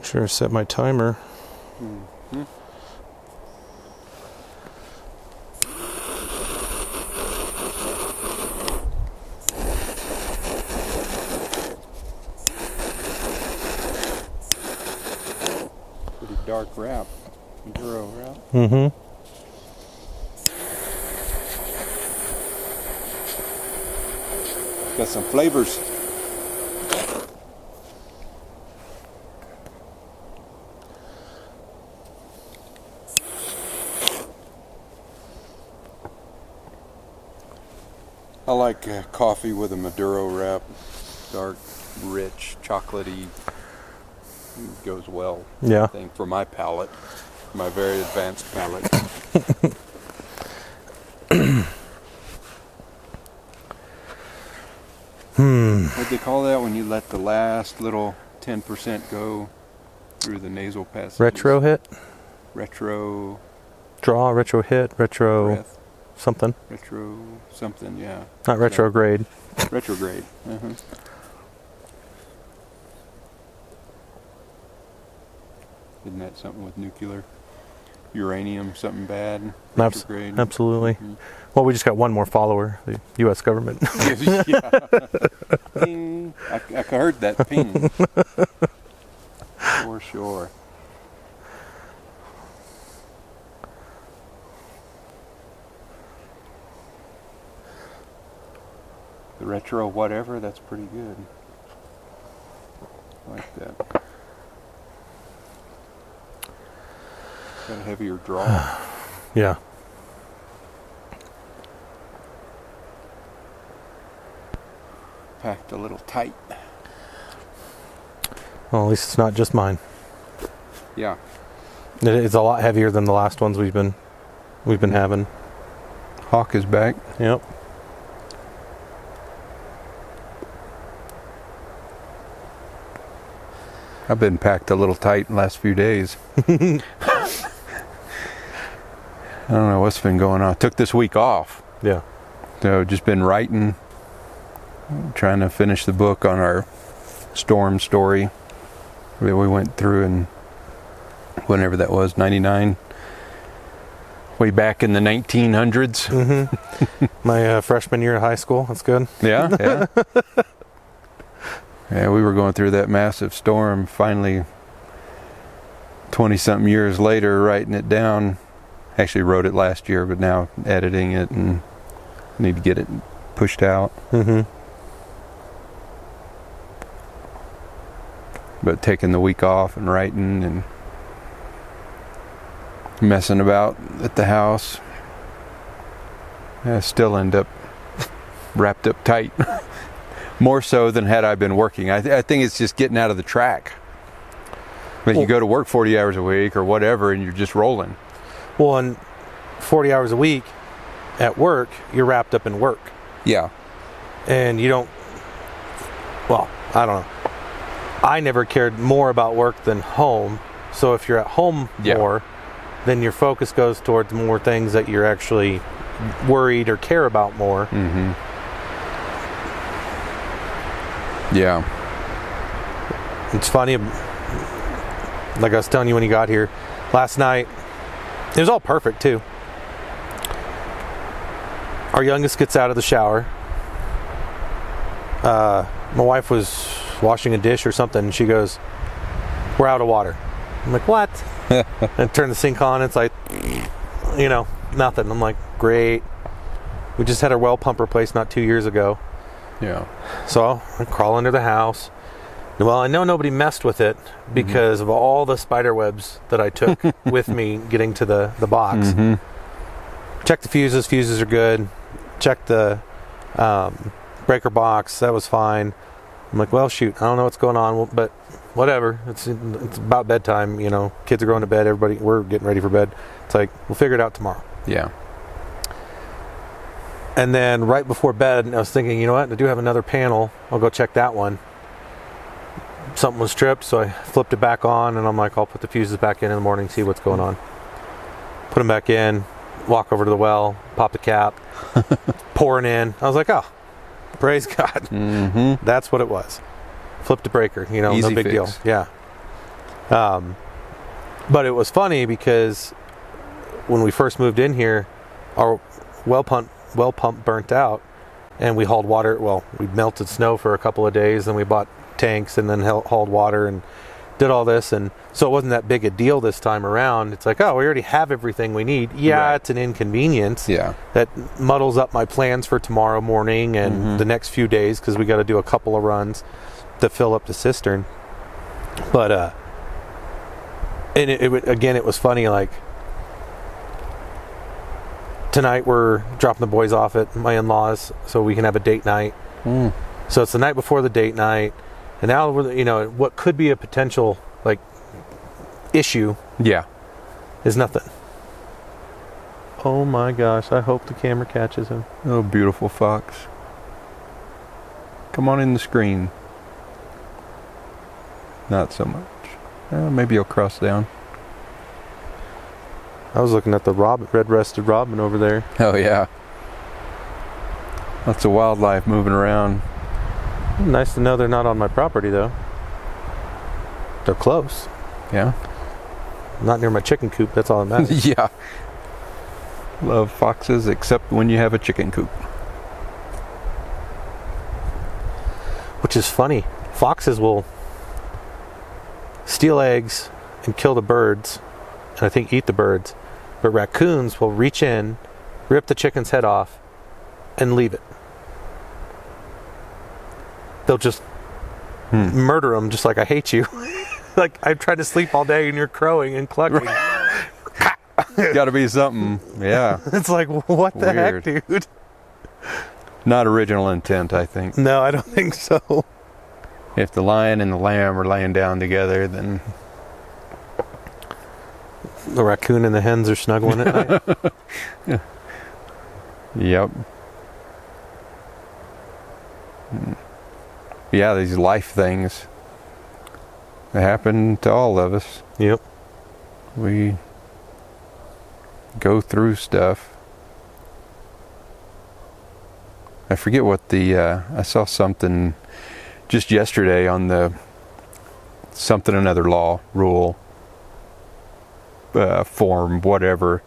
sure I set my timer. Mm-hmm. Pretty dark wrap. Maduro wrap. Mm-hmm. Got some flavors. I like coffee with a Maduro wrap. Dark, rich, chocolatey. It goes well. Yeah. I think for my palate, my very advanced palate. What'd they call that when you let the last little 10% go through the nasal passages? Retro hit? Retro. Draw, retro hit, retro Breath. something. Retro something, yeah. Not retrograde. Retrograde. Uh-huh. Isn't that something with nuclear? Uranium, something bad? Retrograde. Absolutely. Mm-hmm. Well, we just got one more follower, the U.S. government. Yeah. Ping. I heard that ping. For sure. The retro whatever, that's pretty good. I like that. Got a heavier draw. Yeah. Packed a little tight. Well, at least it's not just mine. Yeah. It's a lot heavier than the last ones we've been having. Hawk is back. Yep. I've been packed a little tight the last few days. I don't know what's been going on. Took this week off. Yeah. So just been writing, trying to finish the book on our storm story that we went through in whenever that was, 99. Way back in the 1900s. Mm-hmm. My freshman year of high school. That's good. Yeah, yeah. Yeah, we were going through that massive storm. Finally, 20-something years later, writing it down. Actually wrote it last year, but now editing it and need to get it pushed out. Mm-hmm. But taking the week off and writing and messing about at the house, I still end up wrapped up tight. More so than had I been working. I think it's just getting out of the track. But you go to work 40 hours a week or whatever and you're just rolling. Well, and 40 hours a week at work, you're wrapped up in work. Yeah. And you don't, well, I don't know. I never cared more about work than home. So if you're at home more, then your focus goes towards more things that you're actually worried or care about more. Mm-hmm. Yeah. It's funny, like I was telling you when you got here last night, it was all perfect too. Our youngest gets out of the shower. My wife was washing a dish or something, and she goes, "We're out of water." I'm like, "What?" And turn the sink on, it's like, nothing. I'm like, "Great." We just had our well pump replaced not 2 years ago. Yeah. So I crawl under the house. Well, I know nobody messed with it because of all the spider webs that I took with me getting to the box. Mm-hmm. Check the fuses. Fuses are good. Check the breaker box. That was fine. I'm like, well, shoot, I don't know what's going on, but whatever. It's about bedtime. Kids are going to bed. We're getting ready for bed. It's like, we'll figure it out tomorrow. Yeah. And then right before bed, I was thinking, you know what? I do have another panel. I'll go check that one. Something was tripped, so I flipped it back on, and I'm like, I'll put the fuses back in the morning, see what's going on. Put them back in, walk over to the well, pop the cap, pouring in. I was like, oh, praise God. Mm-hmm. That's what it was. Flipped the breaker, no Easy big fix. deal. Yeah. But it was funny because when we first moved in here, our well pump burnt out, and we hauled water. Well, we melted snow for a couple of days, and we bought tanks, and then hauled water and did all this. And so it wasn't that big a deal this time around. It's like, oh, we already have everything we need. Yeah, right. It's an inconvenience. Yeah, that muddles up my plans for tomorrow morning and the next few days, because we got to do a couple of runs to fill up the cistern. But and it was funny, like, tonight we're dropping the boys off at my in-laws so we can have a date night. So it's the night before the date night, and now we're, what could be a potential like issue is nothing. Oh my gosh, I hope the camera catches him. Oh, beautiful fox. Come on in the screen. Not so much. Maybe he'll cross down. I was looking at the red-breasted robin over there. Oh yeah. Lots of wildlife moving around. Nice to know they're not on my property, though. They're close. Yeah. Not near my chicken coop, that's all that matters. Yeah. Love foxes, except when you have a chicken coop. Which is funny. Foxes will steal eggs and kill the birds, and I think eat the birds. But raccoons will reach in, rip the chicken's head off, and leave it. They'll just murder them, just like I hate you. Like, I've tried to sleep all day and you're crowing and clucking. Got to be something, yeah. It's like, what the heck, dude? Not original intent, I think. No, I don't think so. If the lion and the lamb are laying down together, then the raccoon and the hens are snuggling at night. Yep. Yeah, these life things, they happen to all of us. Yep. We go through stuff. I forget what I saw something just yesterday on the something another law, rule, form, whatever.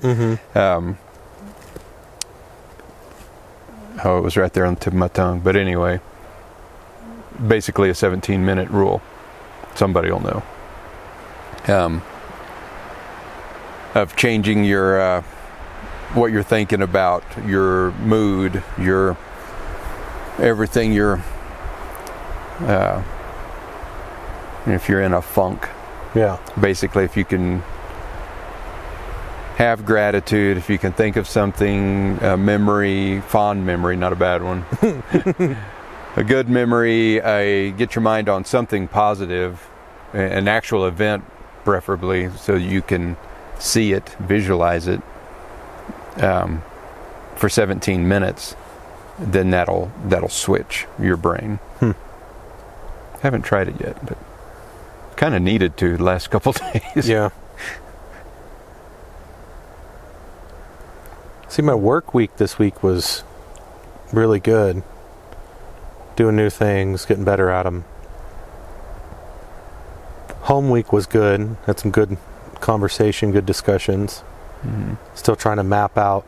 Oh, it was right there on the tip of my tongue. But anyway, basically a 17-minute rule. Somebody will know. Of changing your what you're thinking about, your mood, your everything. If you're in a funk, basically, if you can have gratitude, if you can think of something, a memory, fond memory, not a bad one, a good memory, get your mind on something positive, an actual event preferably, so you can see it, visualize it, for 17 minutes, then that'll switch your brain. Haven't tried it yet, but kind of needed to the last couple days. Yeah. See, my work week this week was really good. Doing new things, getting better at them. Home week was good. Had some good conversation, good discussions. Still trying to map out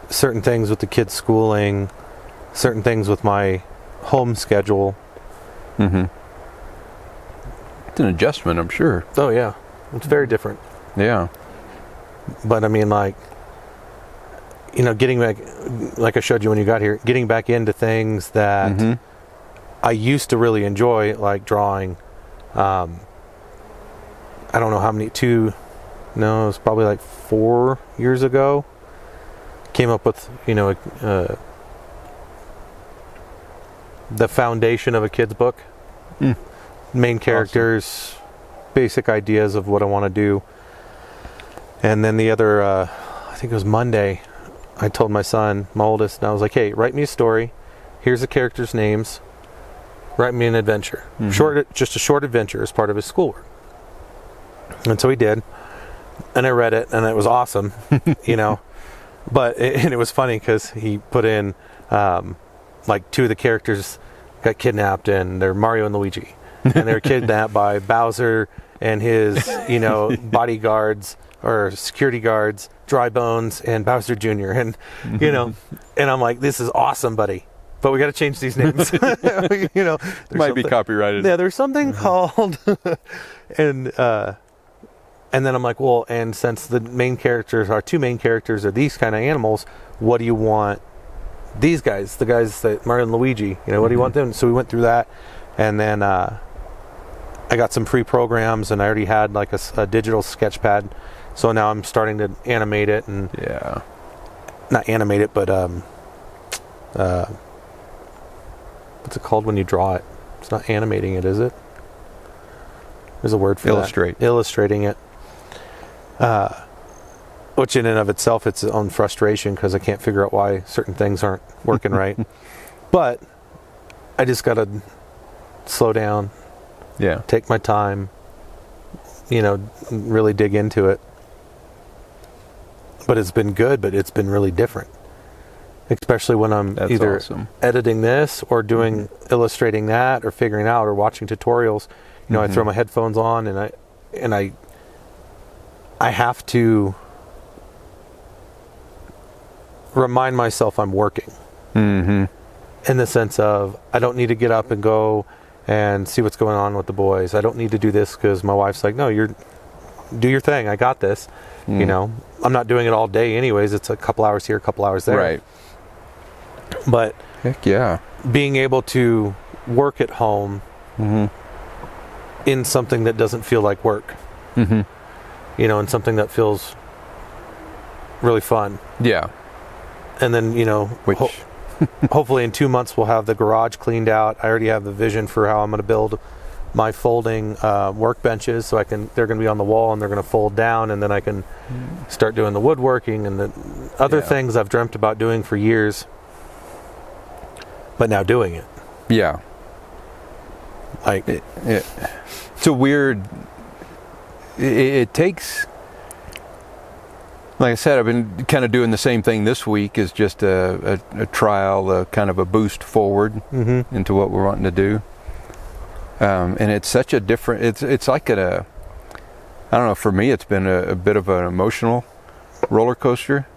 certain things with the kids' schooling, certain things with my home schedule. It's an adjustment, I'm sure. Oh, yeah. It's very different. Yeah. But, I mean, like, getting back, like I showed you when you got here, getting back into things that I used to really enjoy, like drawing. I don't know how many, it was probably like 4 years ago. Came up with, the foundation of a kid's book. Main characters, basic ideas of what I want to do. And then the other, I think it was Monday, I told my son, my oldest, and I was like, hey, write me a story. Here's the characters' names. Write me an adventure. Just a short adventure as part of his schoolwork. And so he did. And I read it, and it was awesome, But it was funny because he put in, like, two of the characters got kidnapped, and they're Mario and Luigi. And they're kidnapped by Bowser and his, bodyguards or security guards, Dry Bones and Bowser Jr. And, and I'm like, this is awesome, buddy. But we got to change these names. Might be copyrighted. Yeah, there's something called, and then I'm like, well, and since the main characters, our two main characters are these kind of animals, what do you want these guys, the guys that Mario and Luigi, what do you want them? So we went through that, and then I got some free programs, and I already had like a digital sketch pad. So now I'm starting to animate it, and not animate it, but what's it called when you draw it? It's not animating it, is it? There's a word for Illustrate. that. Illustrating it. Which in and of itself, it's its own frustration because I can't figure out why certain things aren't working right. But I just got to slow down. Yeah. Take my time. Really dig into it. But it's been good, but it's been really different. Especially when I'm either editing this or doing illustrating that or figuring out or watching tutorials. I throw my headphones on and I have to remind myself I'm working. In the sense of I don't need to get up and go and see what's going on with the boys. I don't need to do this because my wife's like, no, do your thing. I got this. I'm not doing it all day anyways. It's a couple hours here, a couple hours there. Right. But heck yeah, being able to work at home in something that doesn't feel like work, and something that feels really fun. Yeah. And then, hopefully in 2 months we'll have the garage cleaned out. I already have the vision for how I'm going to build my folding workbenches, so they're going to be on the wall and they're going to fold down, and then I can start doing the woodworking and the other things I've dreamt about doing for years, but now doing it. Yeah. Like it's a weird. It takes. Like I said, I've been kind of doing the same thing this week. Is just a trial, kind of a boost forward into what we're wanting to do. And it's such a different. It's like I don't know. For me, it's been a bit of an emotional roller coaster.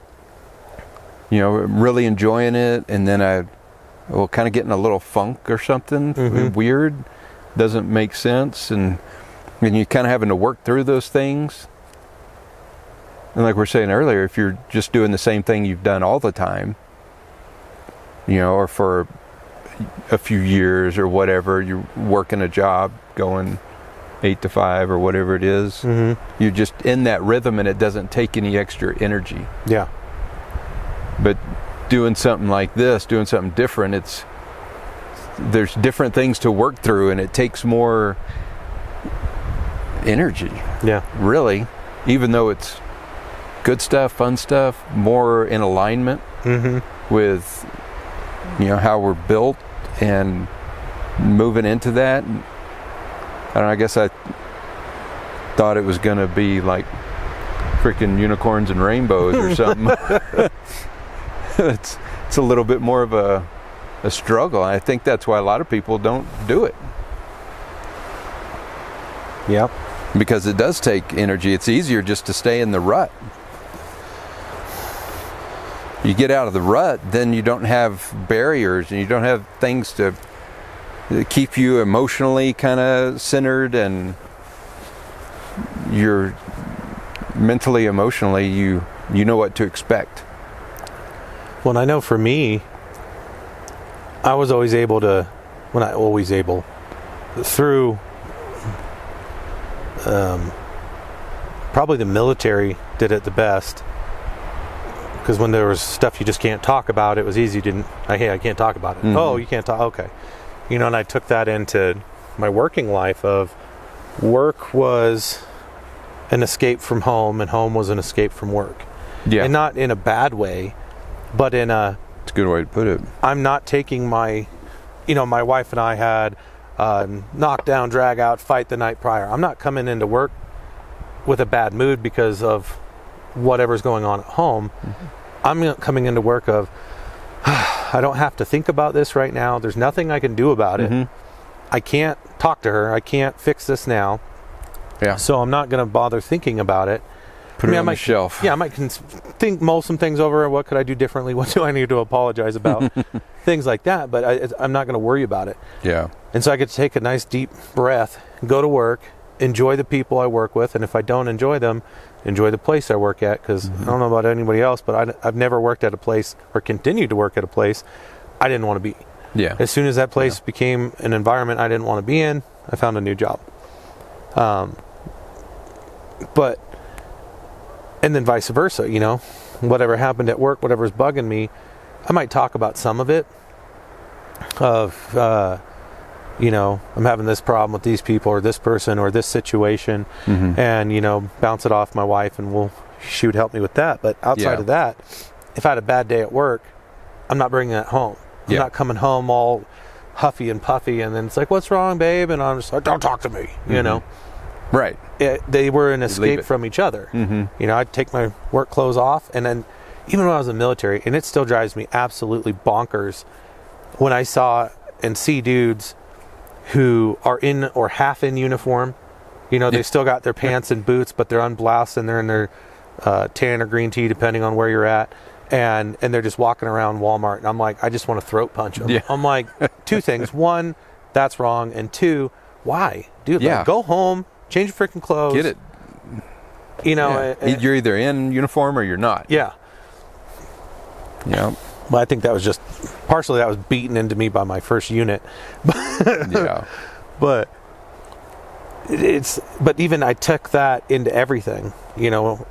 Really enjoying it, and then kind of getting a little funk or something weird. Doesn't make sense, and you're kind of having to work through those things. And like we were saying earlier, if you're just doing the same thing you've done all the time, or for a few years or whatever, you're working a job going 8 to 5 or whatever it is, you're just in that rhythm and it doesn't take any extra energy. Yeah. But doing something like this, doing something different, there's different things to work through, and it takes more energy. Yeah. Really. Even though it's good stuff, fun stuff, more in alignment with how we're built and moving into that. I don't know, I guess I thought it was going to be like freaking unicorns and rainbows or something. It's a little bit more of a struggle. I think that's why a lot of people don't do it. Yep. Because it does take energy. It's easier just to stay in the rut. You get out of the rut, then you don't have barriers and you don't have things to keep you emotionally kind of centered, and you're mentally, emotionally, you know what to expect. Well, and I know for me, I was always able to, through probably the military did it the best. Because when there was stuff you just can't talk about, it was easy. Hey, I can't talk about it. Oh, you can't talk? Okay. And I took that into my working life of work was an escape from home, and home was an escape from work. Yeah. And not in a bad way, but in a... It's a good way to put it. I'm not taking my wife and I had knockdown, drag out, fight the night prior. I'm not coming into work with a bad mood because of whatever's going on at home. I'm coming into work of, I don't have to think about this right now. There's nothing I can do about it. I can't talk to her. I can't fix this now. Yeah. So I'm not going to bother thinking about it. Put it on the shelf. Yeah, I might mull some things over. What could I do differently? What do I need to apologize about? Things like that. But I'm not going to worry about it. Yeah. And so I get to take a nice deep breath, go to work, enjoy the people I work with, and if I don't enjoy them, enjoy the place I work at, because I don't know about anybody else, but I've never worked at a place or continued to work at a place I didn't want to be. Yeah. As soon as that place became an environment I didn't want to be in, I found a new job. And then vice versa, whatever happened at work, whatever's bugging me, I might talk about some of it I'm having this problem with these people or this person or this situation, and, bounce it off my wife, and she would help me with that. But outside of that, if I had a bad day at work, I'm not bringing that home. I'm not coming home all huffy and puffy, and then it's like, what's wrong, babe? And I'm just like, don't talk to me, Right. They were an escape from each other. I'd take my work clothes off, and then even when I was in the military, and it still drives me absolutely bonkers when I saw and see dudes who are in or half in uniform. They still got their pants and boots, but they're unbloused, and they're in their tan or green tee, depending on where you're at. And they're just walking around Walmart, and I'm like, I just want to throat punch them. Yeah. I'm like, two things. One, that's wrong. And two, why? Dude, go home, change your freaking clothes. Get it. You're either in uniform or you're not. Yeah. Yeah. Well, I think that was just partially that was beaten into me by my first unit. Yeah. But even I took that into everything.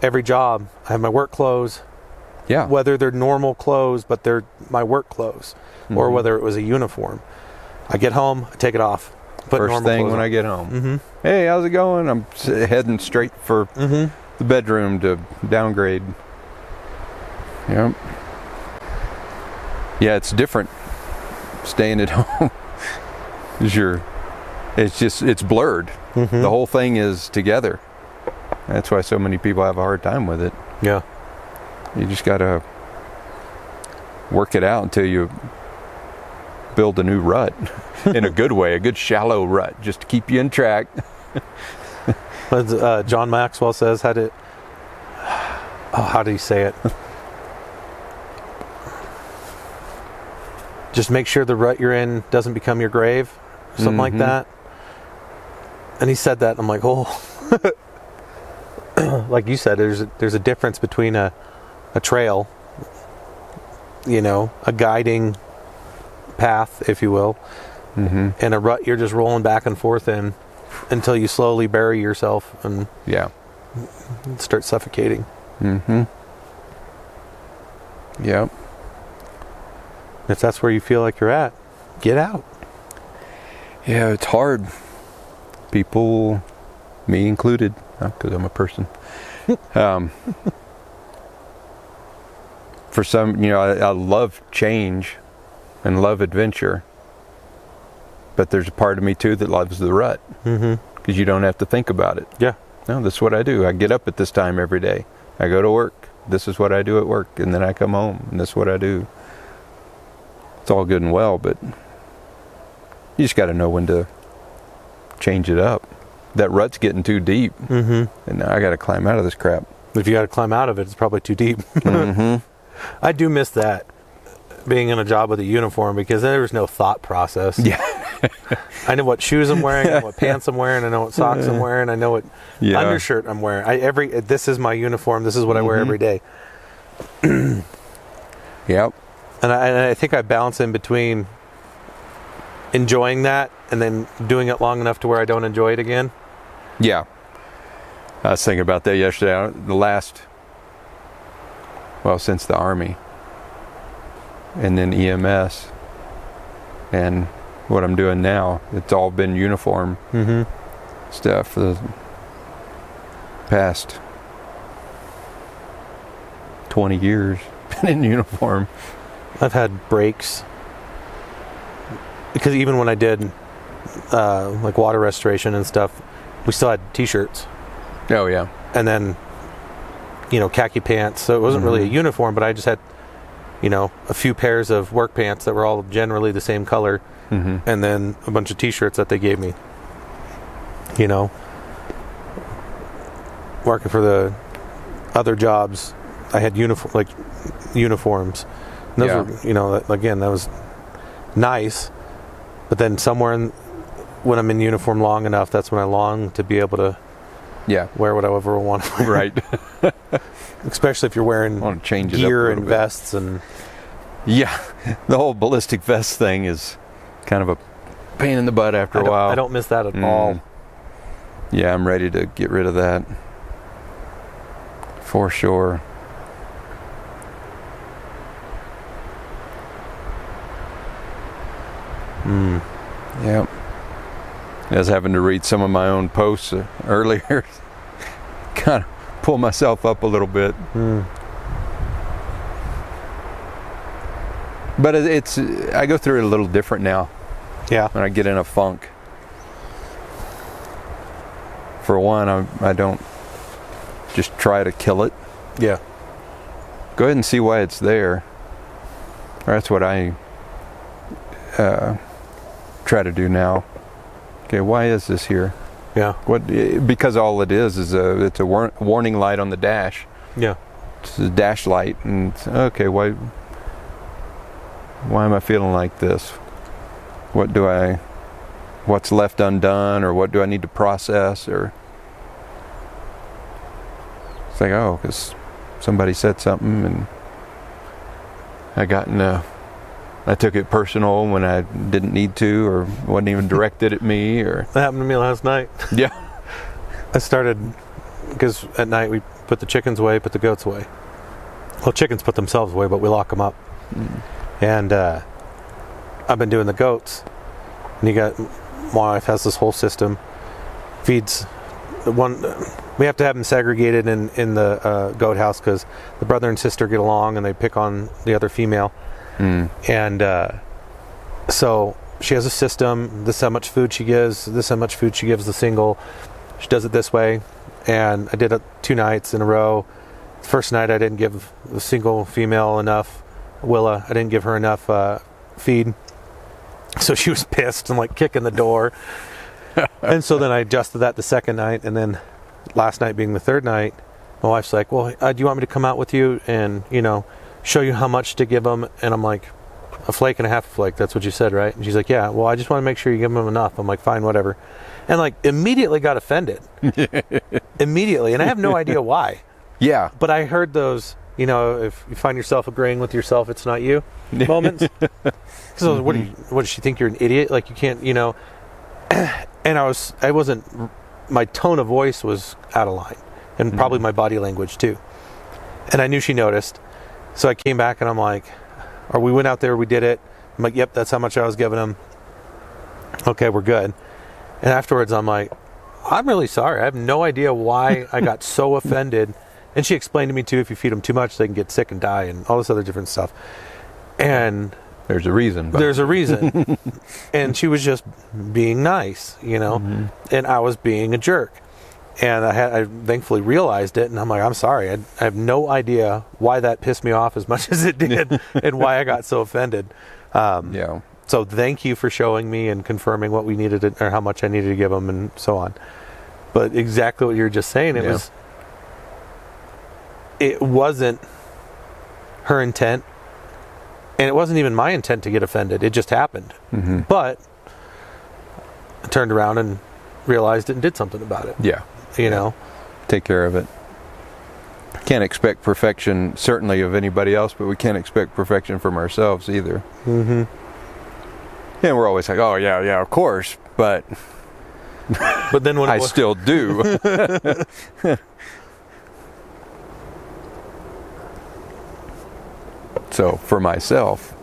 Every job, I have my work clothes. Yeah. Whether they're normal clothes, but they're my work clothes, or whether it was a uniform. I get home, I take it off. Put First thing when I get home. Hey, how's it going? I'm heading straight for the bedroom to downgrade. Yep. Yeah, it's different staying at home. It's blurred. The whole thing is together. That's why so many people have a hard time with it. Yeah. You just got to work it out until you build a new rut in a good way, a good shallow rut, just to keep you in track. As John Maxwell says, how do you say it? Just make sure the rut you're in doesn't become your grave, something like that. And he said that, and I'm like, oh. Like you said, there's a difference between a trail, a guiding path, if you will, and a rut you're just rolling back and forth in until you slowly bury yourself and start suffocating. Yep. If that's where you feel like you're at, get out. Yeah, it's hard. People, me included, because I'm a person. For some, I love change and love adventure, but there's a part of me too that loves the rut, because you don't have to think about it. Yeah. No, this is what I do. I get up at this time every day. I go to work. This is what I do at work, and then I come home, and this is what I do. It's all good and well, but you just got to know when to change it up. That rut's getting too deep, and now I got to climb out of this crap. If you got to climb out of it, it's probably too deep. I do miss that, being in a job with a uniform, because there was no thought process. Yeah. I know what shoes I'm wearing, I know what pants I'm wearing, I know what socks I'm wearing, I know what undershirt I'm wearing. This is my uniform, this is what I wear every day. Yep. And I think I balance in between enjoying that and then doing it long enough to where I don't enjoy it again. Yeah. I was thinking about that yesterday. Since the Army, and then EMS, and what I'm doing now, it's all been uniform stuff for the past 20 years. Been in uniform. I've had breaks, because even when I did like water restoration and stuff, we still had t-shirts. Oh yeah. And then khaki pants, so it wasn't really a uniform, but I just had a few pairs of work pants that were all generally the same color, and then a bunch of t-shirts that they gave me. working for the other jobs, I had uniforms. And those were, again, that was nice. But then when I'm in uniform long enough, that's when I long to be able to wear whatever I want to wear. Right. Especially if you're wearing gear and vests and... Yeah, the whole ballistic vest thing is kind of a pain in the butt after a while. I don't miss that at all. Yeah, I'm ready to get rid of that. For sure. Yep. I was having to read some of my own posts earlier. Kind of pull myself up a little bit. But I go through it a little different now. Yeah. When I get in a funk. For one, I don't just try to kill it. Yeah. Go ahead and see why it's there. Or that's what I try to do now. Okay, why is this here? Yeah. Because all it is it's a warning light on the dash. Yeah. It's a dash light, and okay, why am I feeling like this? What's left undone, or what do I need to process? Or it's like, because somebody said something, and I took it personal when I didn't need to, or wasn't even directed at me, or... That happened to me last night. Yeah. I started, because at night we put the chickens away, put the goats away. Well, chickens put themselves away, but we lock them up. And I've been doing the goats. And my wife has this whole system. Feeds one... We have to have them segregated in the goat house because the brother and sister get along and they pick on the other female. And so she has a system. This is how much food she gives. This is how much food she gives the single. She does it this way. And I did it 2 nights in a row. The first night I didn't give the single female enough. Willa, I didn't give her enough feed. So she was pissed and kicking the door. And so then I adjusted that the second night. And then last night being the third night, my wife's like, well, do you want me to come out with you and, show you how much to give them? And I'm like, a flake and a half a flake. That's what you said, right? And she's like, yeah, well, I just want to make sure you give them enough. I'm like, fine, whatever. And immediately got offended. Immediately. And I have no idea why. Yeah. But I heard those, if you find yourself agreeing with yourself, it's not you moments. So what does she think you're an idiot? You can't, and my tone of voice was out of line, and probably my body language too. And I knew she noticed. So I came back and I'm like, or we went out there, we did it. I'm like, yep, that's how much I was giving them. Okay, we're good. And afterwards I'm like, I'm really sorry. I have no idea why I got so offended. And she explained to me too, if you feed them too much, they can get sick and die and all this other different stuff. And there's a reason. There's a reason. And she was just being nice, and I was being a jerk. And I thankfully realized it, and I'm like, I'm sorry. I have no idea why that pissed me off as much as it did and why I got so offended. So thank you for showing me and confirming what we needed or how much I needed to give them and so on. But exactly what you were just saying, it wasn't her intent, and it wasn't even my intent to get offended. It just happened. But I turned around and realized it and did something about it. Yeah. Take care of it. Can't expect perfection, certainly, of anybody else, but we can't expect perfection from ourselves either. And we're always like, oh, yeah, of course, but then when I still do. So, for myself,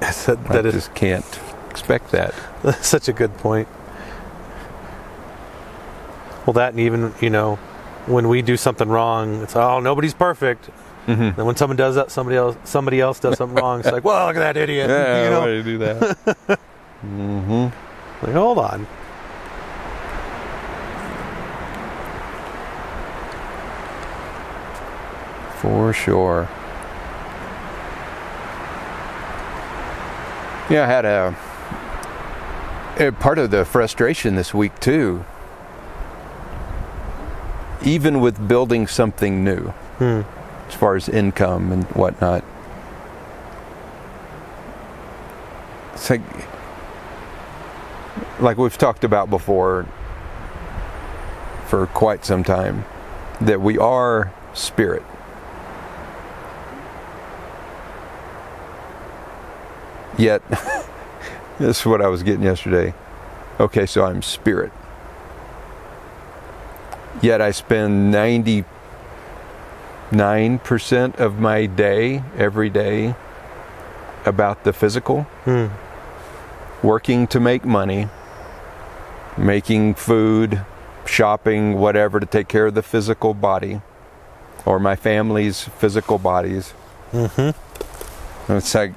I just can't expect that. That's such a good point. Well, that, and even, when we do something wrong, it's, nobody's perfect. And when someone does that, somebody else does something wrong. It's like, well, look at that idiot. Yeah, why do you do that? Hold on. For sure. Yeah, I had a part of the frustration this week too even with building something new, as far as income and whatnot. It's like we've talked about before for quite some time, that we are spirit. Yet, this is what I was getting yesterday. Okay, so I'm spirit. Yet I spend 99% of my day, every day, about the physical. Working to make money, making food, shopping, whatever, to take care of the physical body, or my family's physical bodies. It's like,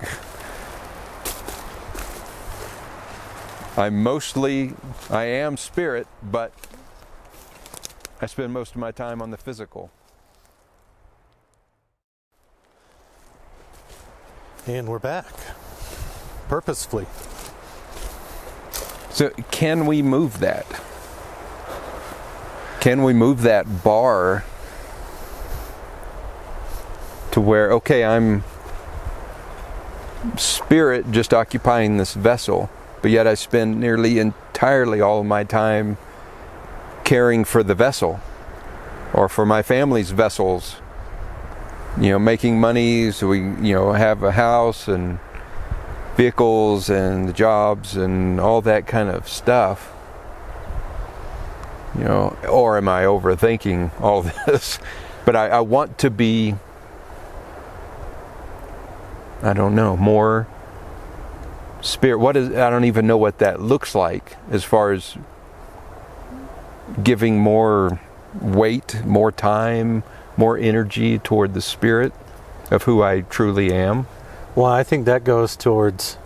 I am spirit, but I spend most of my time on the physical. And we're back. Purposefully. So can we move that? Can we move that bar to where, okay, I'm spirit just occupying this vessel, but yet I spend nearly entirely all of my time caring for the vessel, or for my family's vessels, making money so we, have a house and vehicles and the jobs and all that kind of stuff. Or am I overthinking all this? But I want to be, I don't know, more spirit. I don't even know what that looks like as far as giving more weight, more time, more energy toward the spirit of who I truly am. Well, I think that goes towards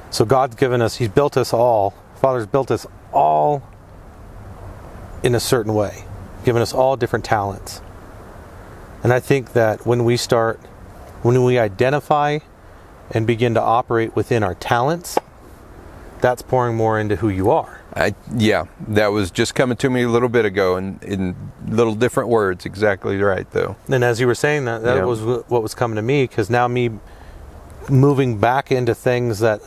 so God's given us, He's built us all, Father's built us all in a certain way, given us all different talents. And I think that when we identify and begin to operate within our talents, that's pouring more into who you are. That was just coming to me a little bit ago, in little different words. Exactly right, though. And as you were saying that was what was coming to me, because now me moving back into things that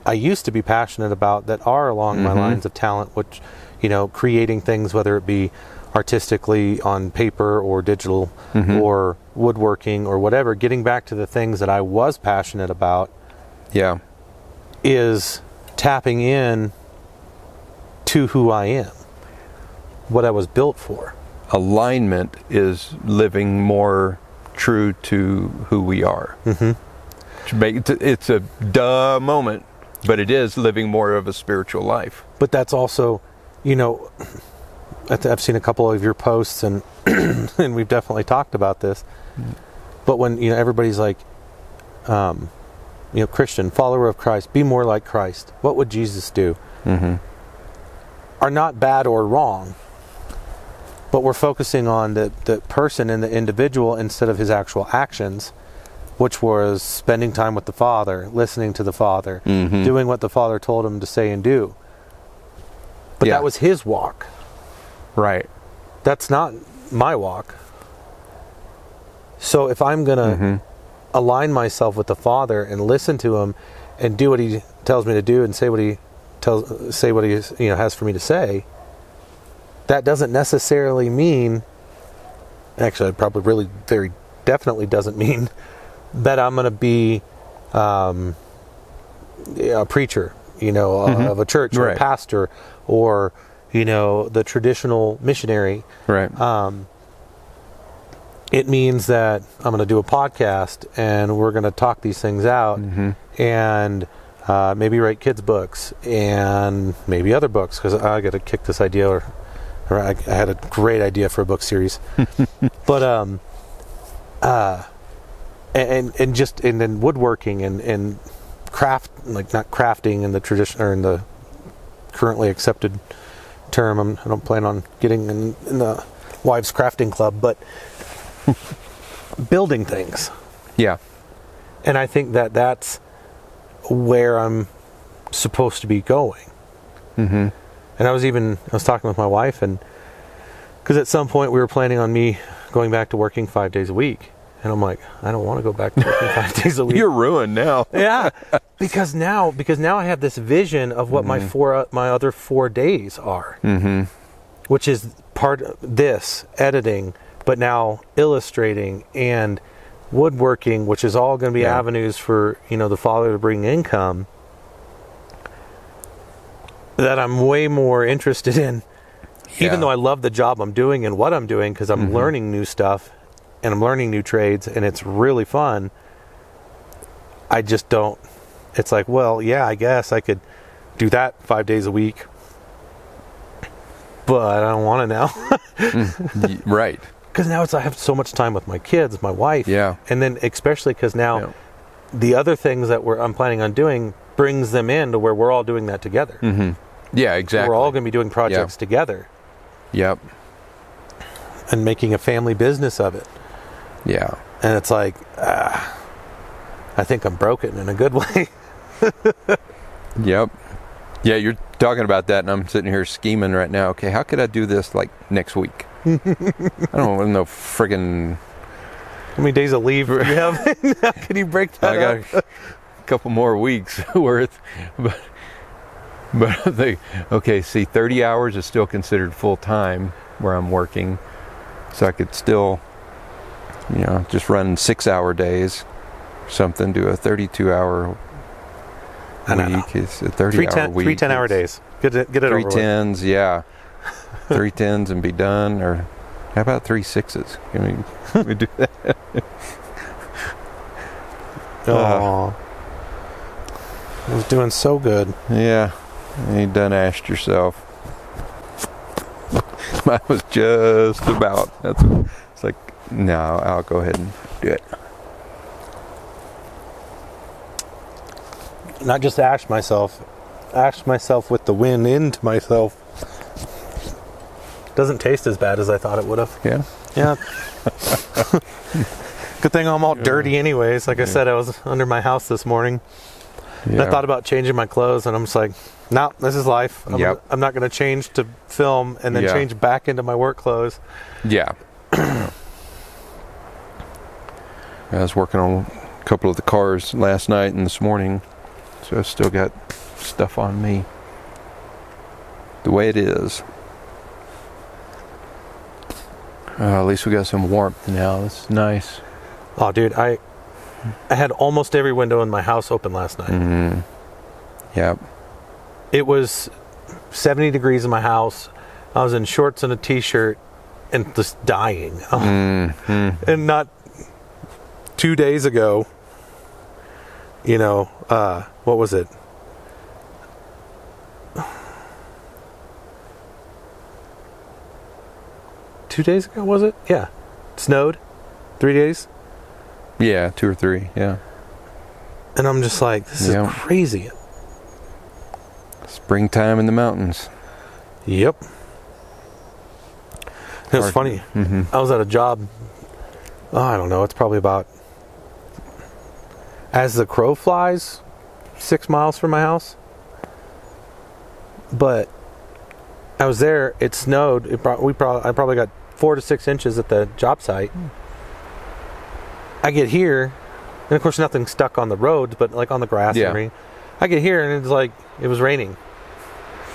I used to be passionate about that are along my lines of talent, which, creating things, whether it be artistically on paper or digital or woodworking or whatever, getting back to the things that I was passionate about is tapping in to who I am, what I was built for. Alignment is living more true to who we are. It's a duh moment, but it is living more of a spiritual life. But that's also, I've seen a couple of your posts, and and we've definitely talked about this. But when everybody's like, Christian, follower of Christ, be more like Christ. What would Jesus do? Are not bad or wrong, but we're focusing on the person and the individual instead of his actual actions, which was spending time with the Father, listening to the Father, doing what the Father told him to say and do. But that was his walk. Right. That's not my walk. So if I'm going to align myself with the Father and listen to him and do what he tells me to do and say what he has for me to say, that doesn't necessarily mean, actually it probably really very definitely doesn't mean that I'm going to be a preacher, of a church, or a pastor, or the traditional missionary. Right. It means that I'm going to do a podcast and we're going to talk these things out and maybe write kids' books and maybe other books, because I got to kick this idea, or I had a great idea for a book series. But and then woodworking and craft, like not crafting in the tradition or in the currently accepted term. I don't plan on getting in the wives crafting club, but building things. Yeah. And I think that that's where I'm supposed to be going. Mm-hmm. And I was talking with my wife, and because at some point we were planning on me going back to working 5 days a week. And I'm like, I don't want to go back to working 5 days a week. You're ruined now. Yeah, because now I have this vision of what my other 4 days are, which is part of this editing, but now illustrating and woodworking, which is all going to be avenues for the father to bring income. That I'm way more interested in, even though I love the job I'm doing and what I'm doing, because I'm learning new stuff and I'm learning new trades and it's really fun. I just don't. It's like, well, yeah, I guess I could do that 5 days a week, but I don't want to now. Right. Because now I have so much time with my kids, my wife. Yeah. And then especially because now the other things that I'm planning on doing brings them in to where we're all doing that together. Mm-hmm. Yeah, exactly. We're all going to be doing projects together. Yep. And making a family business of it. Yeah. And it's like, I think I'm broken in a good way. Yep. Yeah, you're talking about that, and I'm sitting here scheming right now. Okay, how could I do this like next week? I don't want no friggin'. How many days of leave do you have? How can you break that up? Got a couple more weeks worth, but I think, okay, see, 30 hours is still considered full time where I'm working, so I could still, just run 6-hour days, something. Do a 32-hour week. It's a 30-hour week. 3 10-hour days. Get it over 3 10s, yeah. 3 10s and be done. Or how about 3 6s? Can we do that? Oh, I was doing so good. Yeah, you done asked yourself. Mine was just about. It's like, no, I'll go ahead and do it. Not just ash myself with the wind into myself. Doesn't taste as bad as I thought it would have. Yeah. Yeah. Good thing I'm all dirty anyways. Like I said, I was under my house this morning. Yeah. I thought about changing my clothes, and I'm just like, no, this is life. I'm not going to change to film and then change back into my work clothes. Yeah. I was working on a couple of the cars last night and this morning, so I still got stuff on me. The way it is. At least we got some warmth now. That's nice. Oh, dude, I had almost every window in my house open last night. Mm-hmm. Yep. It was 70 degrees in my house. I was in shorts and a t-shirt and just dying. Mm-hmm. And not 2 days ago, what was it? Two days ago, was it? Yeah. It snowed. 3 days. Yeah, 2 or 3, yeah. And I'm just like, this is crazy. Springtime in the mountains. Yep. It was funny. Mm-hmm. I was at a job, I don't know, it's probably about, as the crow flies, 6 miles from my house. But I was there, it snowed. I probably got 4 to 6 inches at the job site. I get here, and of course nothing stuck on the roads, but like on the grass and everything. I get here, and it's like, it was raining.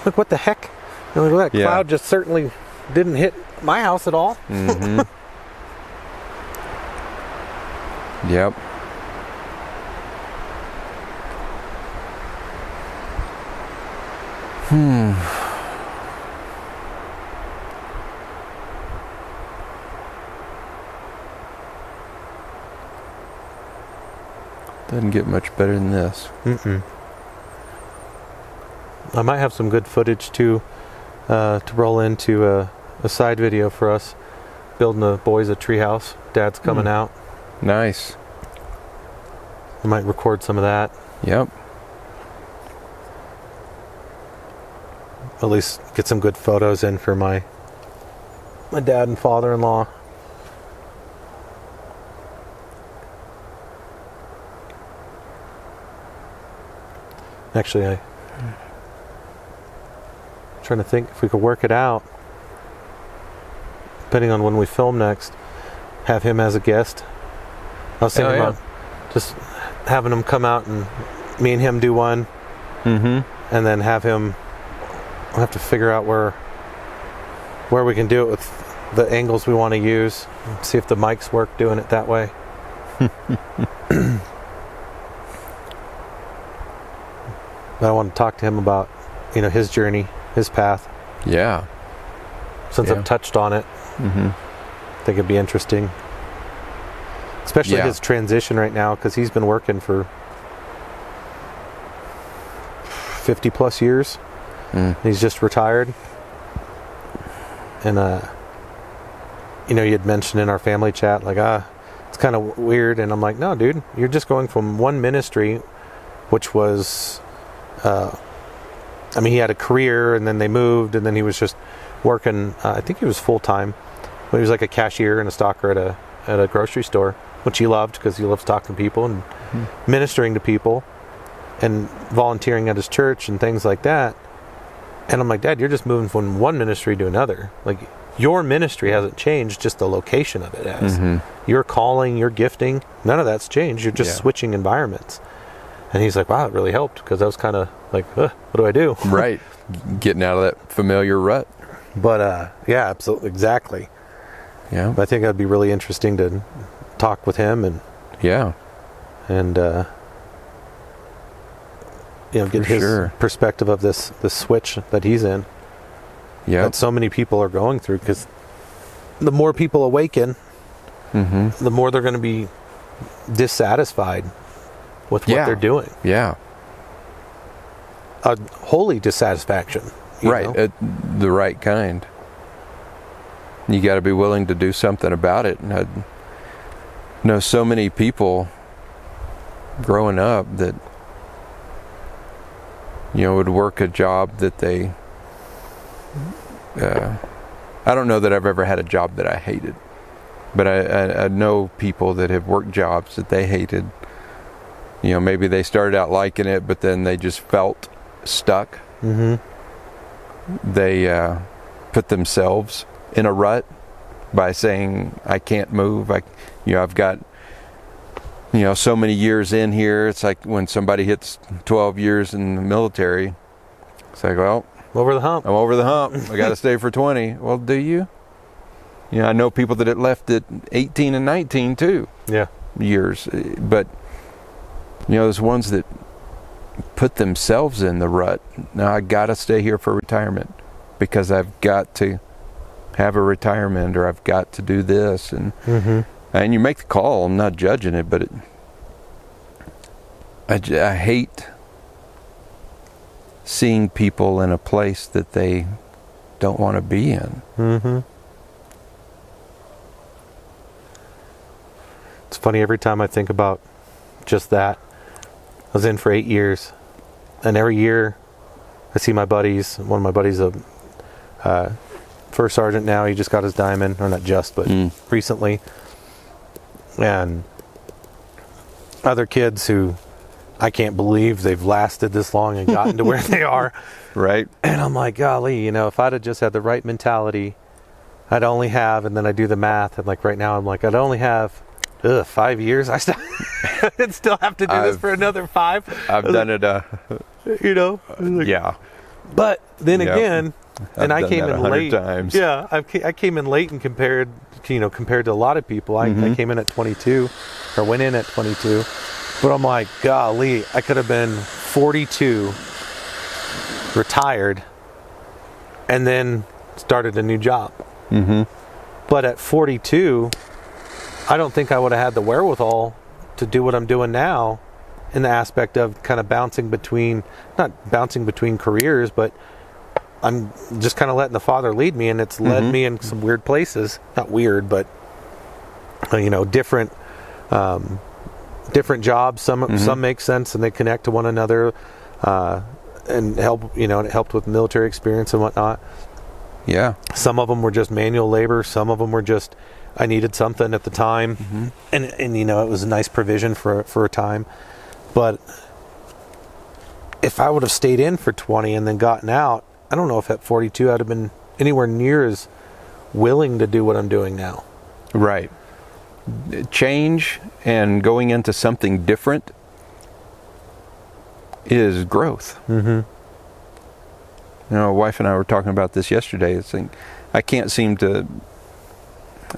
Look, what the heck? And like, that cloud just certainly didn't hit my house at all. Mm-hmm. Yep. Doesn't get much better than this. Mm-mm. I might have some good footage too to roll into a side video for us building the boys a treehouse. Dad's coming out. Nice. I might record some of that. Yep. At least get some good photos in for my dad and father-in-law. Actually, trying to think if we could work it out, depending on when we film next, have him as a guest. I was thinking about just having him come out and me and him do one, and then have him. We'll have to figure out where we can do it with the angles we want to use. See if the mics work doing it that way. But I want to talk to him about, his journey, his path. Yeah. Since I've touched on it, I think it'd be interesting. Especially his transition right now, because he's been working for 50 plus years. He's just retired. And, you had mentioned in our family chat, like, it's kind of weird. And I'm like, no, dude, you're just going from one ministry, which was, he had a career and then they moved and then he was just working, I think he was full-time, but he was like a cashier and a stocker at a grocery store, which he loved because he loves talking to people and ministering to people and volunteering at his church and things like that. And I'm like, Dad, you're just moving from one ministry to another. Like, your ministry hasn't changed, just the location of it has. Your calling, your gifting, none of that's changed. You're just switching environments. And he's like, wow, it really helped, because I was kind of like, what do I do? Right. Getting out of that familiar rut. But, yeah, absolutely. Exactly. Yeah. But I think that'd be really interesting to talk with him and get his perspective of this switch that he's in. Yeah. That so many people are going through, because the more people awaken, the more they're going to be dissatisfied with what they're doing. Yeah. A holy dissatisfaction. Right. The right kind. You got to be willing to do something about it. And I know so many people growing up that, would work a job that they, I don't know that I've ever had a job that I hated, but I know people that have worked jobs that they hated. Maybe they started out liking it, but then they just felt stuck. They put themselves in a rut by saying, I can't move. I've got, so many years in here. It's like when somebody hits 12 years in the military, it's like, well, over the hump. I'm over the hump. I got to stay for 20. Well, do you? I know people that had left at 18 and 19 too. Yeah. Years. But, there's ones that put themselves in the rut. Now I got to stay here for retirement because I've got to have a retirement, or I've got to do this. And you make the call. I'm not judging it, but I hate seeing people in a place that they don't want to be in. It's funny, every time I think about just that. I was in for 8 years, and every year I see my buddies. One of my buddies, a first sergeant now, he just got his diamond, or not just, but recently. And other kids who I can't believe they've lasted this long and gotten to where they are. Right. And I'm like, golly, if I'd have just had the right mentality, I'd only have, and then I do the math, and like right now I'm like, I'd only have 5 years. I still have to do this for another 5. I've done it. Like, yeah. But then again, and I came in late. Times. Yeah, I came in late and compared to a lot of people. I came in at 22, or went in at 22. But I'm like, golly, I could have been 42, retired, and then started a new job. But at 42, I don't think I would have had the wherewithal to do what I'm doing now, in the aspect of kind of not bouncing between careers, but I'm just kind of letting the Father lead me, and it's led me in some weird places. Not weird, but different jobs. Some make sense and they connect to one another, and help. And it helped with military experience and whatnot. Yeah. Some of them were just manual labor. Some of them were just, I needed something at the time, and it was a nice provision for a time. But if I would have stayed in for 20 and then gotten out, I don't know if at 42 I'd have been anywhere near as willing to do what I'm doing now. Right. Change and going into something different is growth. Mm-hmm. You know, my wife and I were talking about this yesterday. It's like, I can't seem to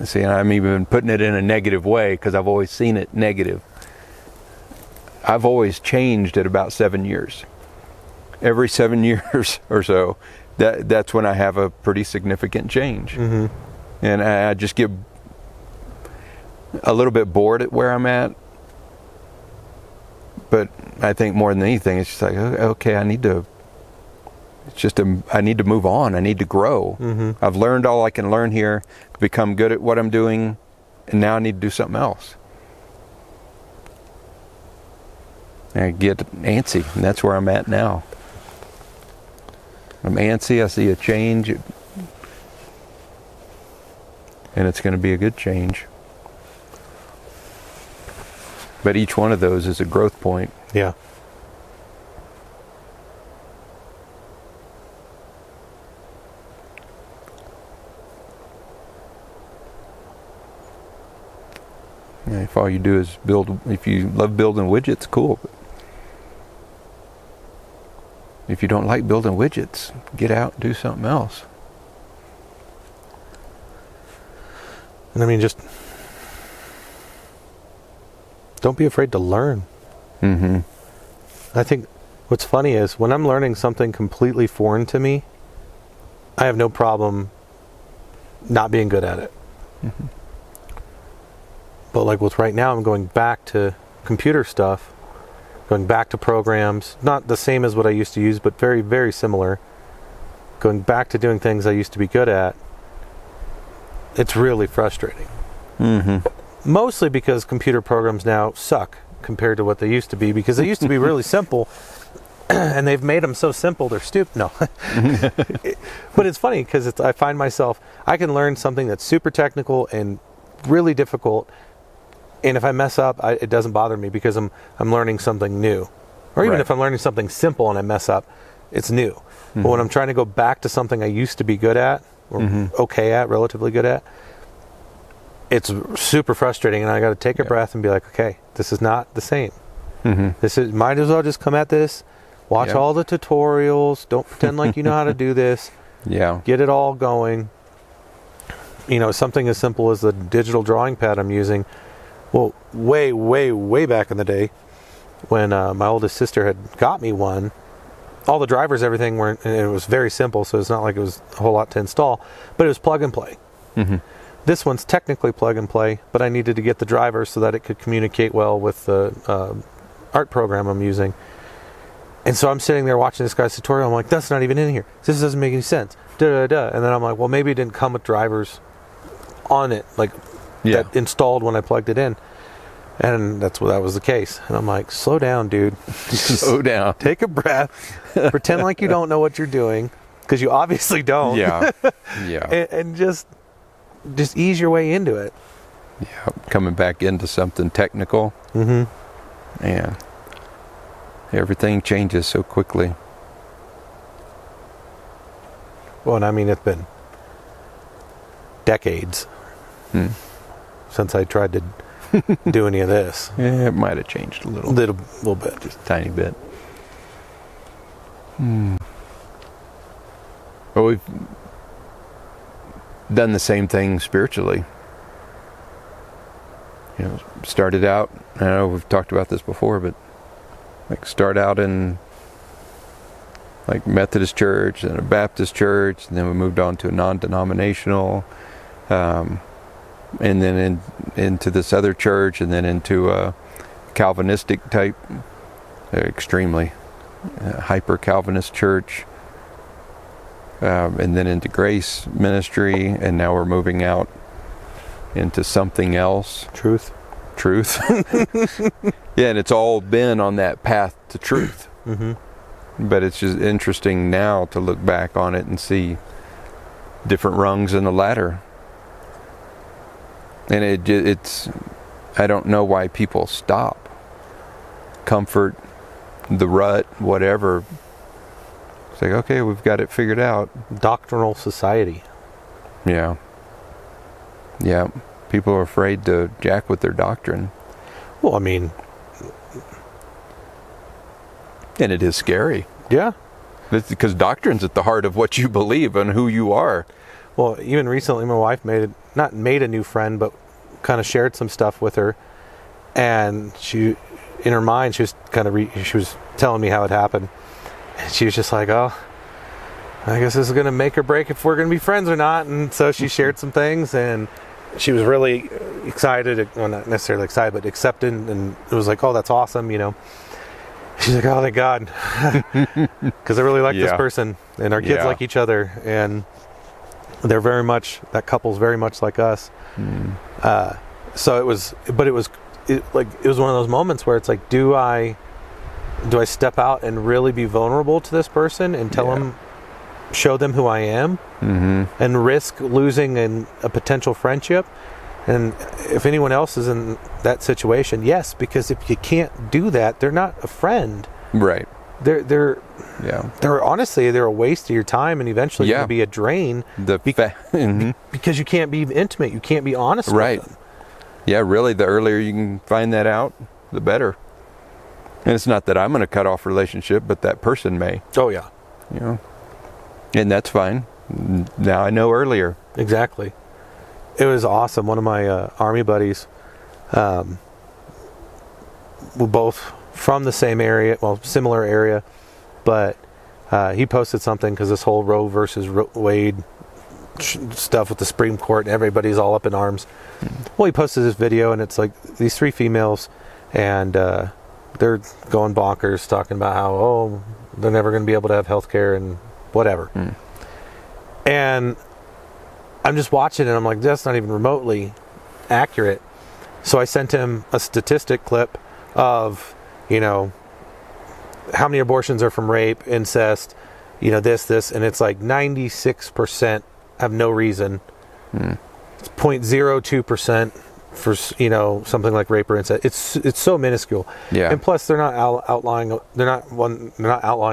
see, and I'm even putting it in a negative way because I've always seen it negative. I've always changed at about 7 years. Every 7 years or so, that's when I have a pretty significant change. Mm-hmm. And I just get a little bit bored at where I'm at. But I think more than anything, it's just like, okay, I need to move on. I need to grow. Mm-hmm. I've learned all I can learn here, become good at what I'm doing, and now I need to do something else. And I get antsy, and that's where I'm at now. I'm antsy, I see a change, and it's going to be a good change. But each one of those is a growth point. Yeah. Yeah, if all you do is build, if you love building widgets, cool. But if you don't like building widgets, get out and do something else. And I mean, just don't be afraid to learn. Mm-hmm. I think what's funny is when I'm learning something completely foreign to me, I have no problem not being good at it. Mm-hmm. But like with right now, I'm going back to computer stuff, going back to programs, not the same as what I used to use, but very, very similar. Going back to doing things I used to be good at. It's really frustrating. Mm-hmm. Mostly because computer programs now suck compared to what they used to be, because they used to be really simple, and they've made them so simple they're stupid. No. But it's funny because I find myself, I can learn something that's super technical and really difficult, and if I mess up, it doesn't bother me because I'm learning something new. Or even Right. if I'm learning something simple and I mess up, it's new. Mm-hmm. But when I'm trying to go back to something I used to be good at, or okay at, relatively good at, it's super frustrating, and I got to take a breath and be like, okay, this is not the same. Mm-hmm. This is, might as well just come at this, watch all the tutorials, don't pretend like you know how to do this, Yeah. get it all going. You know, something as simple as the digital drawing pad I'm using. Well, way, way, way back in the day, when my oldest sister had got me one, all the drivers, everything weren't, and it was very simple, so it's not like it was a whole lot to install, but it was plug and play. Mm-hmm. This one's technically plug and play, but I needed to get the drivers so that it could communicate well with the art program I'm using. And so I'm sitting there watching this guy's tutorial. I'm like, that's not even in here. This doesn't make any sense. Da, da, da. And then I'm like, well, maybe it didn't come with drivers on it, like that installed when I plugged it in. And that was the case. And I'm like, slow down, dude. Slow down. Take a breath. Pretend like you don't know what you're doing, because you obviously don't. Yeah. Yeah. and just ease your way into it. Yeah. Coming back into something technical. Mm-hmm. Man. Everything changes so quickly. Well, and I mean, it's been decades since I tried to do any of this. Yeah, it might have changed a little. Little bit. Just a tiny bit. Well, we've done the same thing spiritually. You know, started out, I know we've talked about this before, but like start out in like Methodist church and a Baptist church, and then we moved on to a non-denominational, and then into this other church, and then into a Calvinistic type, extremely hyper Calvinist church, and then into grace ministry, and now we're moving out into something else. Truth. Yeah, and it's all been on that path to truth. Mm-hmm. But it's just interesting now to look back on it and see different rungs in the ladder. And it's I don't know why people stop. Comfort, the rut, whatever. It's like, okay, we've got it figured out. Doctrinal society. Yeah. Yeah. People are afraid to jack with their doctrine. Well, I mean, and it is scary. Yeah. Because doctrine's at the heart of what you believe and who you are. Well, even recently, my wife not made a new friend, but kind of shared some stuff with her. And she, in her mind, she was she was telling me how it happened. And she was just like, oh, I guess this is going to make or break if we're going to be friends or not. And so she shared some things, and she was really excited. Well, not necessarily excited, but accepted. And it was like, oh, that's awesome, you know. She's like, oh, thank God. Because I really like this person, and our kids like each other. And they're very much, that couple's very much like us. So it was one of those moments where it's like, do I step out and really be vulnerable to this person and tell them, show them who I am, and risk losing a potential friendship? And if anyone else is in that situation, yes, because if you can't do that, they're not a friend. Right. They're honestly, they're a waste of your time, and eventually going to be a drain. Because you can't be intimate, you can't be honest with them. Yeah, really, the earlier you can find that out, the better. And it's not that I'm going to cut off relationship, but that person may. Oh, yeah. You know, and that's fine. Now I know earlier. Exactly. It was awesome. One of my Army buddies, we're both from the same area, well, similar area, but he posted something because this whole Roe versus Wade stuff with the Supreme Court and everybody's all up in arms. Well, he posted this video, and it's like these three females, and they're going bonkers, talking about how, oh, they're never going to be able to have health care and whatever. And I'm just watching it, and I'm like, that's not even remotely accurate. So I sent him a statistic clip of, you know, how many abortions are from rape, incest, you know, this, and it's like 96% have no reason. It's 0.02% for, you know, something like rape or incest. It's so minuscule. Yeah. And plus, they're not outlawing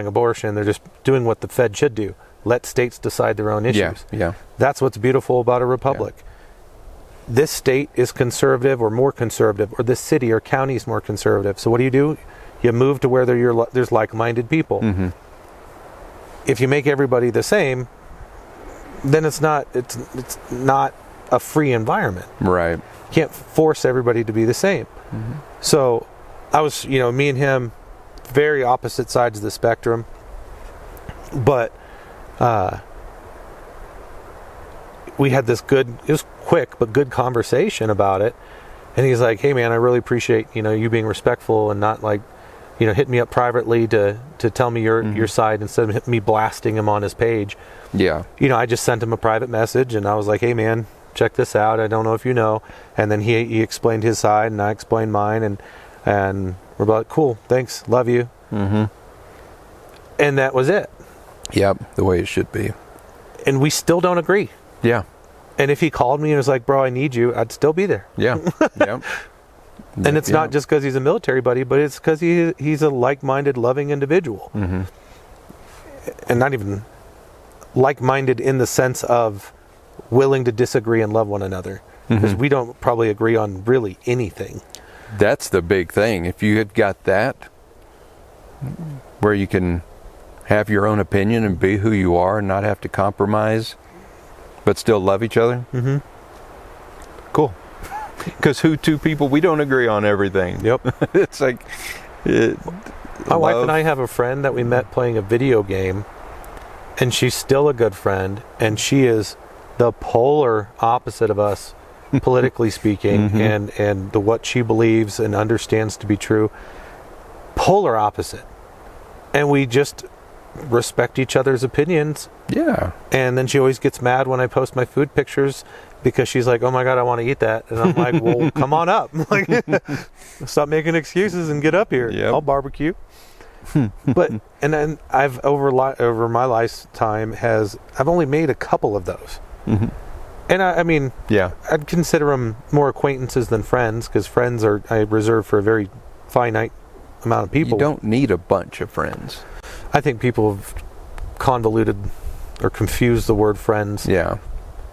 abortion. They're just doing what the Fed should do. Let states decide their own issues. Yeah. That's what's beautiful about a republic. Yeah. This state is conservative or more conservative, or this city or county is more conservative. So what do? You move to where there's like-minded people. If you make everybody the same, then it's not a free environment. Right. You can't force everybody to be the same. So I was, you know, me and him, very opposite sides of the spectrum, but we had this it was quick but good conversation about it. And he's like, hey man, I really appreciate, you know, you being respectful and not like, you know, hit me up privately to tell me your side instead of me blasting him on his page. Yeah. You know, I just sent him a private message, and I was like, hey man, check this out. I don't know if you know. And then he explained his side, and I explained mine, and we're like, cool, thanks, love you. And that was it. Yep, the way it should be. And we still don't agree. Yeah. And if he called me and was like, bro, I need you, I'd still be there. Yeah. Yep. And it's not just because he's a military buddy, but it's because he's a like-minded, loving individual. And not even like-minded in the sense of willing to disagree and love one another. Because we don't probably agree on really anything. That's the big thing. If you had got that, where you can have your own opinion and be who you are and not have to compromise, but still love each other. Cool. Because two people, we don't agree on everything. Yep. It's like... My wife and I have a friend that we met playing a video game, and she's still a good friend, and she is the polar opposite of us, politically speaking, and what she believes and understands to be true. Polar opposite. And we just respect each other's opinions. Yeah. And then she always gets mad when I post my food pictures, because she's like, oh my God, I want to eat that. And I'm like, well, come on up. Like, stop making excuses and get up here. Yep. I'll barbecue. But, and then I've, over my lifetime, I've only made a couple of those. And I mean, I'd consider them more acquaintances than friends, because friends I reserve for a very finite amount of people. You don't need a bunch of friends. I think people have convoluted or confused the word friends. Yeah.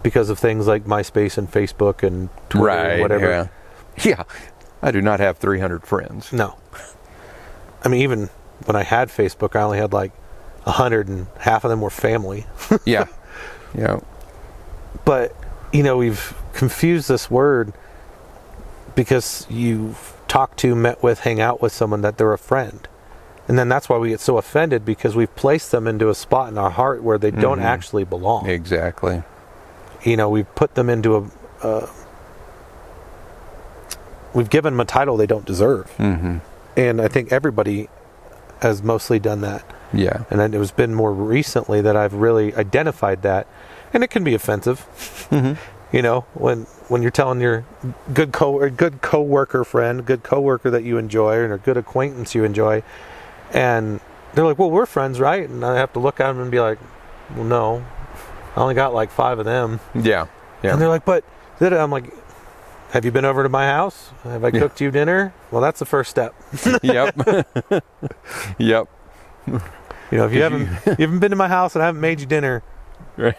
Because of things like MySpace and Facebook and Twitter and whatever. Yeah. I do not have 300 friends. No. I mean, even when I had Facebook, I only had like 100, and half of them were family. Yeah. Yeah. But, we've confused this word because you've talked to, met with, hang out with someone that they're a friend. And then that's why we get so offended, because we've placed them into a spot in our heart where they don't actually belong. Exactly. We've put them into we've given them a title they don't deserve. Mm-hmm. And I think everybody has mostly done that. Yeah. And then it was been more recently that I've really identified that. And it can be offensive. Mm-hmm. When you're telling your good coworker friend, good coworker that you enjoy, or a good acquaintance you enjoy, and they're like, well, we're friends, right? And I have to look at them and be like, well, no, I only got like 5 of them. Yeah. Yeah. And they're like, but I'm like, have you been over to my house? Have I cooked you dinner? Well, that's the first step. Yep. Yep. If you haven't been to my house and I haven't made you dinner, right.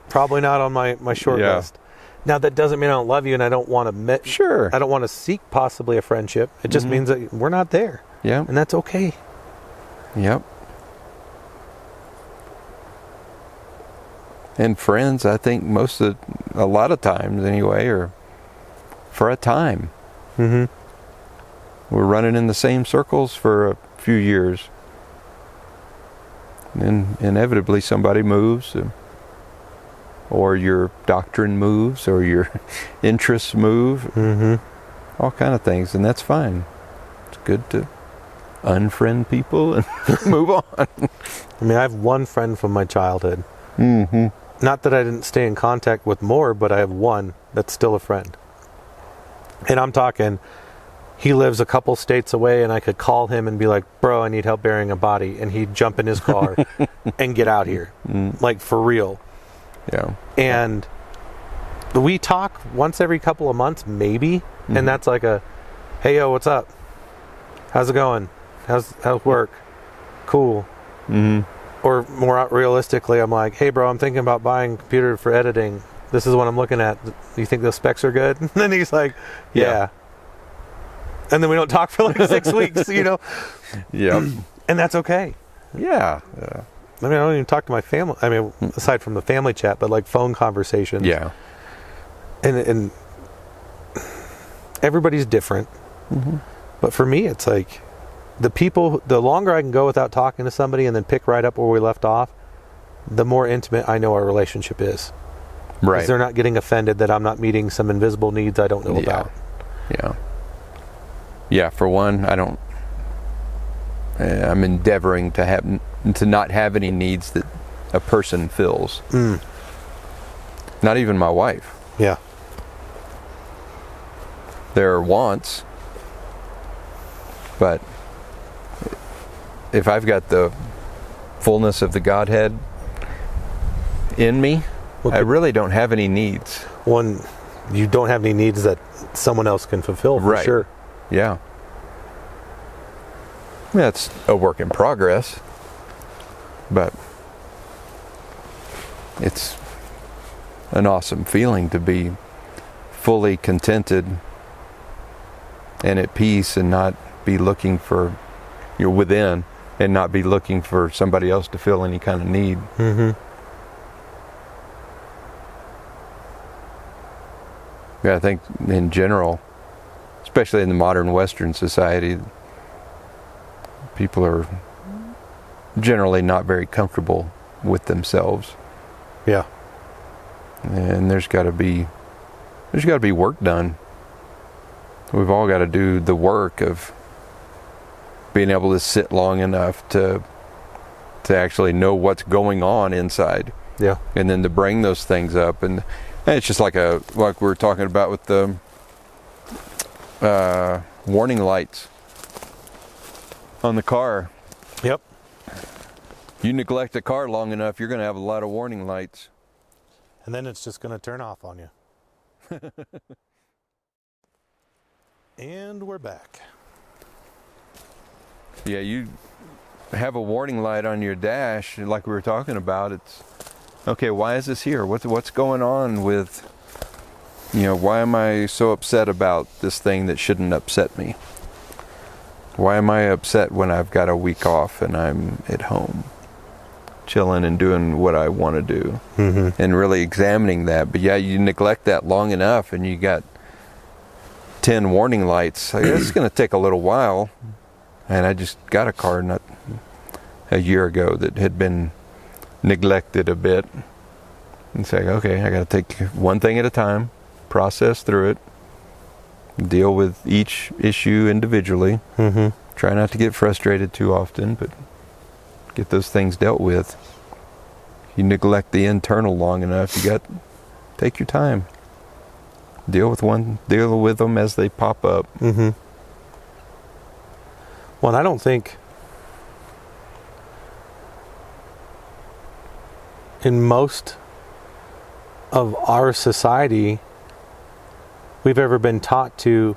Probably not on my short list. Now, that doesn't mean I don't love you and I don't want to Sure. I don't want to seek possibly a friendship. It just means that we're not there. Yeah. And that's okay. Yep. And friends, I think a lot of times anyway, are for a time. Mm-hmm. We're running in the same circles for a few years. And inevitably somebody moves, or your doctrine moves, or your interests move, all kind of things, and that's fine. It's good to unfriend people and move on. I mean, I have one friend from my childhood. Mm-hmm. Not that I didn't stay in contact with more, but I have one that's still a friend. And I'm talking, he lives a couple states away, and I could call him and be like, bro, I need help burying a body. And he'd jump in his car and get out here. Like, for real. Yeah. And we talk once every couple of months, maybe. And that's like a, hey, yo, what's up? How's it going? How's work? Cool. Or more realistically, I'm like, hey, bro, I'm thinking about buying a computer for editing. This is what I'm looking at. Do you think those specs are good? And then he's like, yeah. And then we don't talk for like 6 weeks, Yeah. And that's okay. Yeah. I mean, I don't even talk to my family. I mean, aside from the family chat, but like phone conversations. Yeah. And everybody's different. But for me, it's like the longer I can go without talking to somebody and then pick right up where we left off, the more intimate I know our relationship is. Right. Because they're not getting offended that I'm not meeting some invisible needs I don't know about. Yeah. Yeah, for one, I'm endeavoring to not have any needs that a person fills. Not even my wife. Yeah. There are wants, but if I've got the fullness of the Godhead in me, I really don't have any needs. One, you don't have any needs that someone else can fulfill, for sure. Yeah. Yeah, it's a work in progress, but it's an awesome feeling to be fully contented and at peace, and not be looking for within, and not be looking for somebody else to fill any kind of need. Yeah, I think in general, especially in the modern Western society, people are generally not very comfortable with themselves. Yeah. And there's got to be work done. We've all got to do the work of being able to sit long enough to actually know what's going on inside. Yeah. And then to bring those things up, and it's just like we were talking about with the warning lights on the car. Yep. You neglect a car long enough, you're going to have a lot of warning lights. And then it's just going to turn off on you. And we're back. Yeah, have a warning light on your dash, like we were talking about, it's okay. Why is this here? What's going on with? Why am I so upset about this thing that shouldn't upset me? Why am I upset when I've got a week off and I'm at home, chilling and doing what I want to do, and really examining that? But yeah, you neglect that long enough, and you got 10 warning lights. It's going to take a little while. And I just got a car not a year ago that had been neglected a bit. And say, okay, I got to take one thing at a time, process through it, deal with each issue individually. Try not to get frustrated too often, but get those things dealt with. You neglect the internal long enough, take your time. Deal with them as they pop up. Well, and I don't think in most of our society we've ever been taught to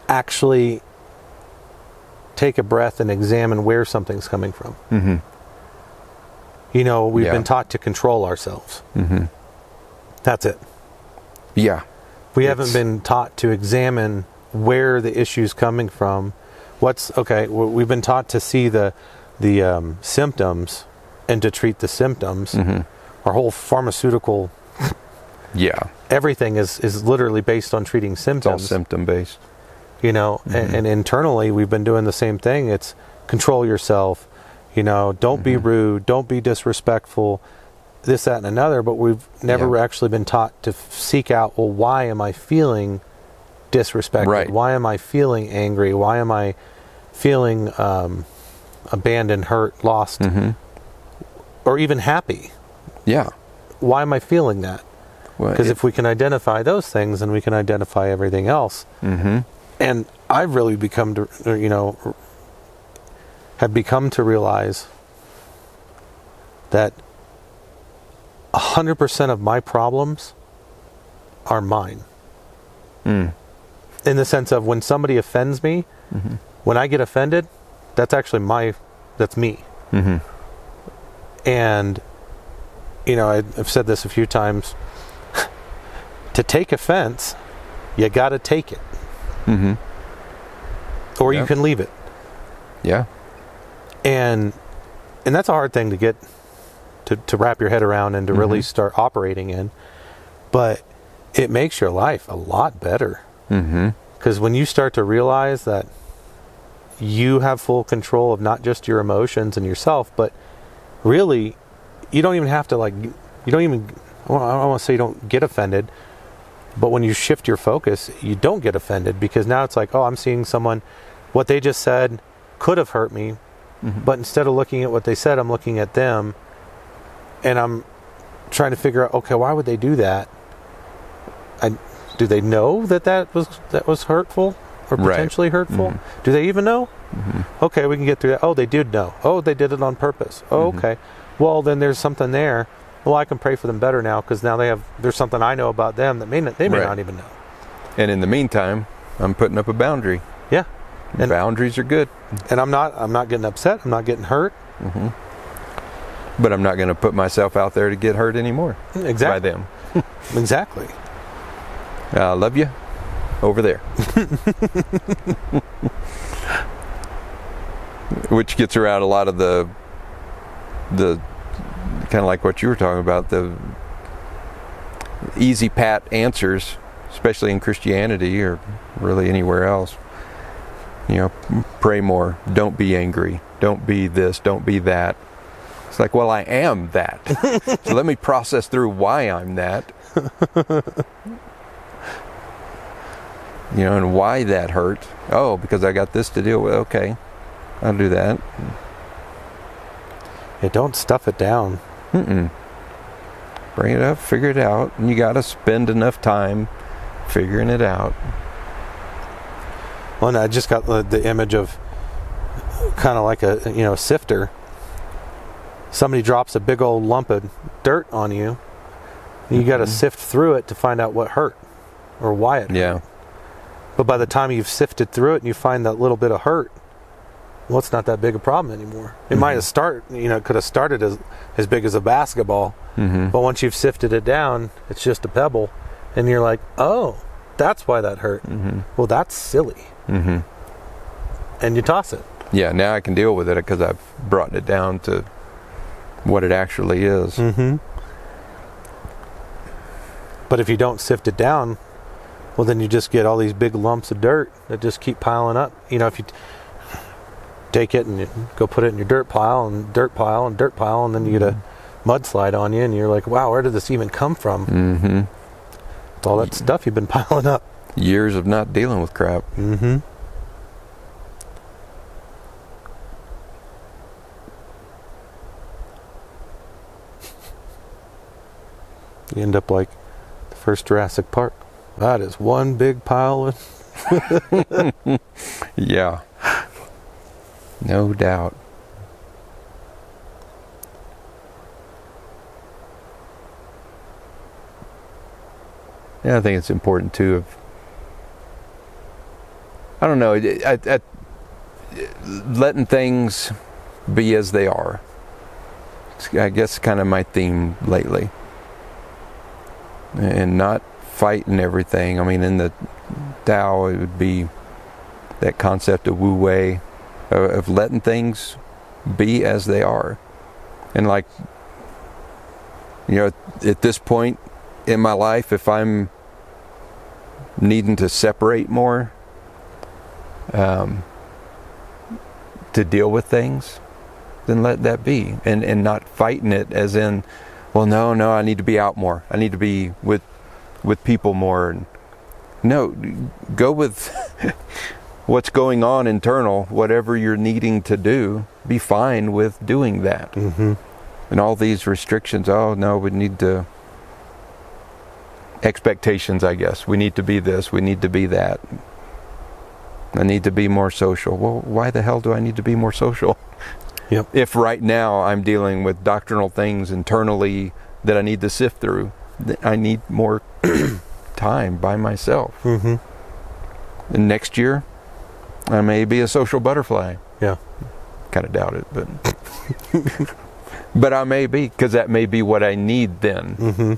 actually take a breath and examine where something's coming from. We've been taught to control ourselves. That's it. Yeah. We haven't been taught to examine where the issue's coming from. We've been taught to see the symptoms and to treat the symptoms. Our whole pharmaceutical, everything is literally based on treating symptoms. It's all symptom based. And internally we've been doing the same thing. It's control yourself, don't be rude, don't be disrespectful, this, that, and another, but we've never actually been taught to seek out, well, why am I feeling disrespected? Right. Why am I feeling angry? Why am I feeling abandoned, hurt, lost, or even happy? Yeah. Why am I feeling that? Because if we can identify those things, then we can identify everything else. And I've really have become to realize that 100% of my problems are mine. In the sense of when somebody offends me, when I get offended, that's actually that's me. And, I've said this a few times, to take offense, you got to take it. Or you can leave it. Yeah. And that's a hard thing to get to wrap your head around and to really start operating in. But it makes your life a lot better. Because when you start to realize that you have full control of not just your emotions and yourself, but really, you don't even have to I don't want to say you don't get offended, but when you shift your focus, you don't get offended, because now it's like, oh, I'm seeing someone, what they just said could have hurt me, but instead of looking at what they said, I'm looking at them, and I'm trying to figure out, okay, why would they do that? Do they know that was hurtful or potentially hurtful? Do they even know? Okay, we can get through that. Oh, they did know. Oh, they did it on purpose. Oh, okay. Well, then there's something there. Well, I can pray for them better now, because now there's something I know about them that they may not even know. And in the meantime, I'm putting up a boundary. Yeah. And boundaries are good. And I'm not getting upset. I'm not getting hurt. But I'm not going to put myself out there to get hurt anymore. Exactly. By them. Exactly. I love you. Over there. Which gets around a lot of the kind of like what you were talking about, the easy pat answers, especially in Christianity or really anywhere else. Pray more, don't be angry, don't be this, don't be that. It's like, well, I am that. So let me process through why I'm that. And why that hurt. Oh, because I got this to deal with. Okay, I'll do that. Yeah, don't stuff it down. Bring it up, figure it out, and you got to spend enough time figuring it out. Well, and I just got the image of kind of like a sifter. Somebody drops a big old lump of dirt on you, and you got to sift through it to find out what hurt or why it hurt. Yeah. But by the time you've sifted through it and you find that little bit of hurt, well, it's not that big a problem anymore. It might have could have started as big as a basketball, but once you've sifted it down, it's just a pebble, and you're like, oh, that's why that hurt. Well, that's silly. And you toss it. Yeah, now I can deal with it because I've brought it down to what it actually is. But if you don't sift it down, well, then you just get all these big lumps of dirt that just keep piling up. If you take it and you go put it in your dirt pile, and then you get a mudslide on you, and you're like, wow, where did this even come from? It's all that stuff you've been piling up. Years of not dealing with crap. You end up like the first Jurassic Park. That is one big pile of... Yeah. No doubt. Yeah, I think it's important too. I don't know. Letting things be as they are. It's, I guess, kind of my theme lately. And not fighting everything. I mean, in the Tao, it would be that concept of Wu Wei, of letting things be as they are. And like, at this point in my life, if I'm needing to separate more to deal with things, then let that be, and not fighting it as in, well, no, I need to be out more, I need to be with people more. And no, go with what's going on internal. Whatever you're needing to do, be fine with doing that. And all these restrictions, oh no, we need to, expectations, I guess, we need to be this, we need to be that, I need to be more social. Well, why the hell do I need to be more social? Yep. If right now I'm dealing with doctrinal things internally that I need to sift through, I need more time by myself. And next year, I may be a social butterfly. Yeah. Kind of doubt it, but but I may be, because that may be what I need then.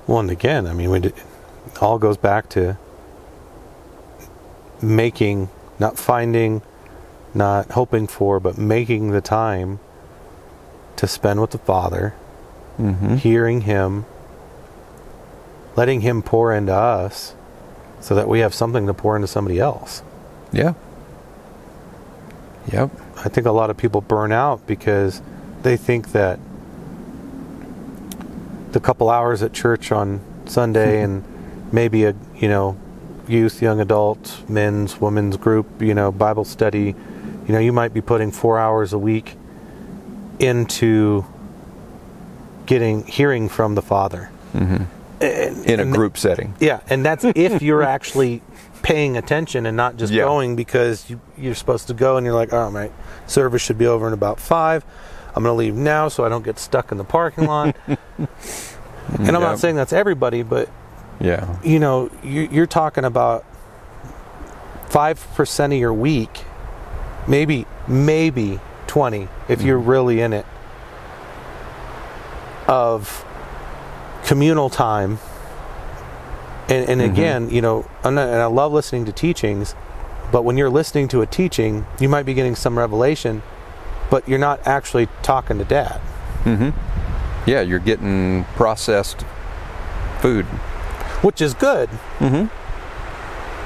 Well, and again, I mean, it all goes back to making, not finding, not hoping for, but making the time to spend with the Father, hearing Him, letting Him pour into us so that we have something to pour into somebody else. Yeah. Yep. I think a lot of people burn out because they think that the couple hours at church on Sunday and maybe a, youth, young adult, men's, women's group, Bible study, you might be putting 4 hours a week into hearing from the Father. In a group setting. Yeah, and that's if you're actually paying attention and not just going because you're supposed to go and you're like, oh, my service should be over in about 5. I'm going to leave now so I don't get stuck in the parking lot. And I'm not saying that's everybody, but you're talking about 5% of your week, maybe 20 if you're really in it, of communal time. And again, and I love listening to teachings, but when you're listening to a teaching, you might be getting some revelation, but you're not actually talking to Dad. Yeah, you're getting processed food, which is good.